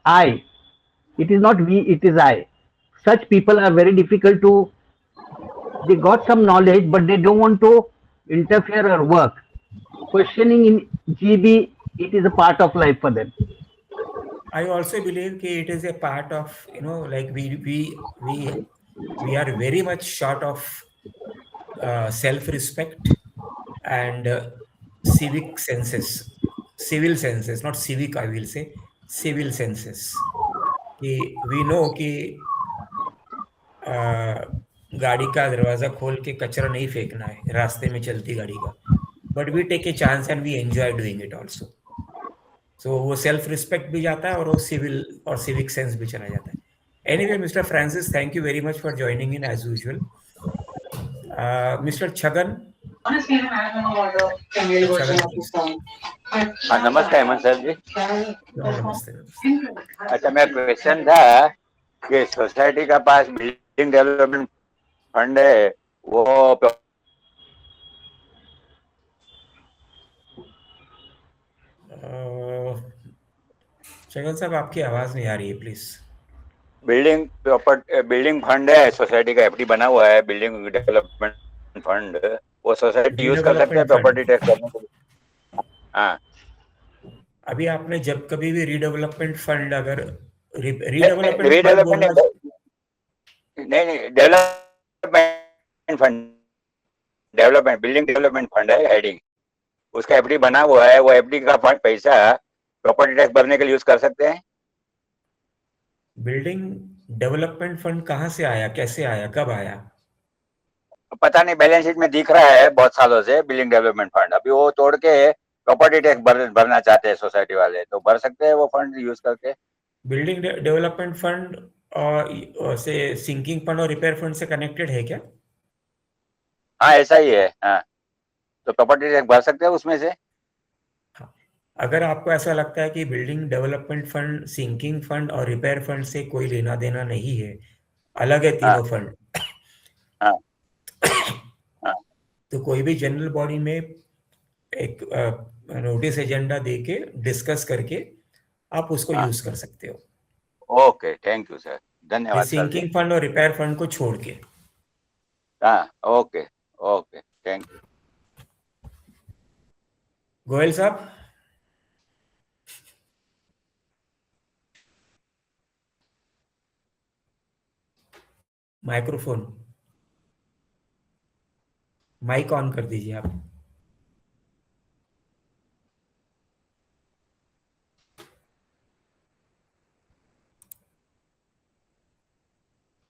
I. It is not we, it is I. Such people are very difficult to. They got some knowledge, but they don't want to interfere or work. Questioning in GB, it is a part of life for them. I also believe that it is a part of, like we are very much short of self-respect and civic senses, civil senses, not civic, I will say, civil senses. कि we know कि गाड़ी का दरवाजा खोल के कचरा नहीं फेंकना है रास्ते में चलती गाड़ी का, but we take a chance and we enjoy doing it also. So वो सेल्फ रिस्पेक्ट भी जाता है और वो सिविल और सिविक सेंस भी चला जाता है. Anyway mister Francis, thank you very much for joining in as usual. Mister Chhagan. Honestly, I don't know what the Tamil version of this song. नमस्ते हेमंत सर जी. नमस्ते. नमस्ते. अच्छा, मेरा क्वेश्चन था कि सोसाइटी का पास बिल्डिंग डेवलपमेंट फंड है, वो छगन साहब, आपकी आवाज नहीं आ रही है, प्लीज. बिल्डिंग फंड है सोसाइटी का, एफडी बना हुआ है बिल्डिंग डेवलपमेंट फंड, वो सोसाइटी यूज कर सकते हैं प्रॉपर्टी टैक्स करने के लिए? हाँ. अभी आपने जब कभी भी रीडेवलपमेंट फंड, अगर रीडेवलपमेंट नहीं, डेवलपमेंट बिल्डिंग डेवलपमेंट फंड है हेडिंग, उसका एफडी बना हुआ है, वो एफडी का फंड पैसा प्रॉपर्टी टैक्स भरने के लिए यूज कर सकते हैं? बिल्डिंग डेवलपमेंट फंड कहाँ से आया, कैसे आया, कब आया? पता नहीं, बैलेंस शीट में दिख रहा है बहुत सालों से बिल्डिंग डेवलपमेंट फंड. अभी वो तोड़ के प्रॉपर्टी टैक्स भरना चाहते हैं सोसाइटी वाले, तो भर सकते हैं वो फंड यूज करके? बिल्डिंग डेवलपमेंट फंड और से सिंकिंग फंड और रिपेयर फंड से कनेक्टेड है क्या? हाँ, ऐसा ही है. हाँ, तो प्रॉपर्टी टैक्स भर सकते हैं उसमें से? अगर आपको ऐसा लगता है कि building development fund, sinking fund और रिपेयर फंड से कोई लेना देना नहीं है, अलग है तीनों फंड, तो कोई भी जनरल बॉडी में एक नोटिस एजेंडा देके डिस्कस करके आप उसको यूज कर सकते हो. ओके, थैंक यू सर, धन्यवाद. सिंकिंग फंड और रिपेयर फंड को छोड़ के. हाँ, okay okay, thank you. Goyal साहब. माइक्रोफोन, माइक ऑन कर दीजिए आप.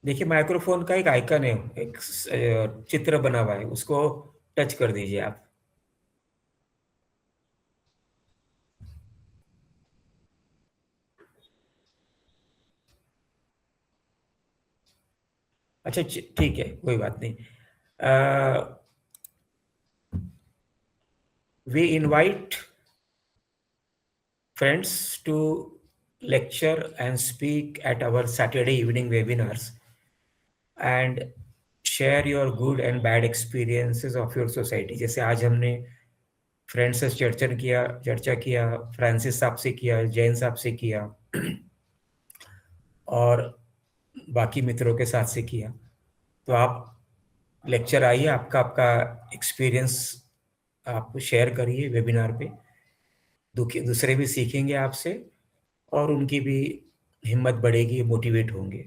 देखिए, माइक्रोफोन का एक आइकन है, एक चित्र बना हुआ है, उसको टच कर दीजिए आप. अच्छा, ठीक है, कोई बात नहीं. We invite friends to lecture and speak at our Saturday evening webinars and share your good and bad experiences of your society. जैसे आज हमने फ्रेंड्स से चर्चा किया, फ्रांसिस साहब से किया, जैन साहब से किया और बाकी मित्रों के साथ से किया. तो आप लेक्चर आइए, आपका एक्सपीरियंस आप शेयर करिए वेबिनार पे. दूसरे भी सीखेंगे आपसे और उनकी भी हिम्मत बढ़ेगी, मोटिवेट होंगे.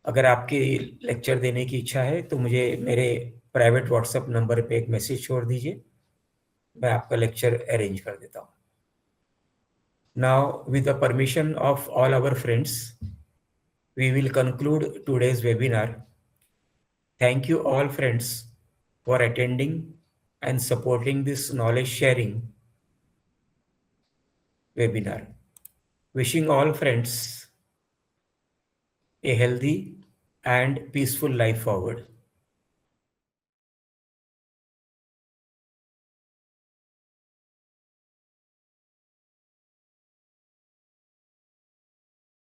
अगर आपकी लेक्चर देने की इच्छा है तो मुझे मेरे प्राइवेट व्हाट्सएप नंबर पे एक मैसेज छोड़ दीजिए, मैं आपका लेक्चर अरेंज कर देता हूँ. Now with the permission of all our friends, we will conclude today's webinar. Thank you all friends for attending and supporting this knowledge sharing webinar. Wishing all friends a healthy and peaceful life forward.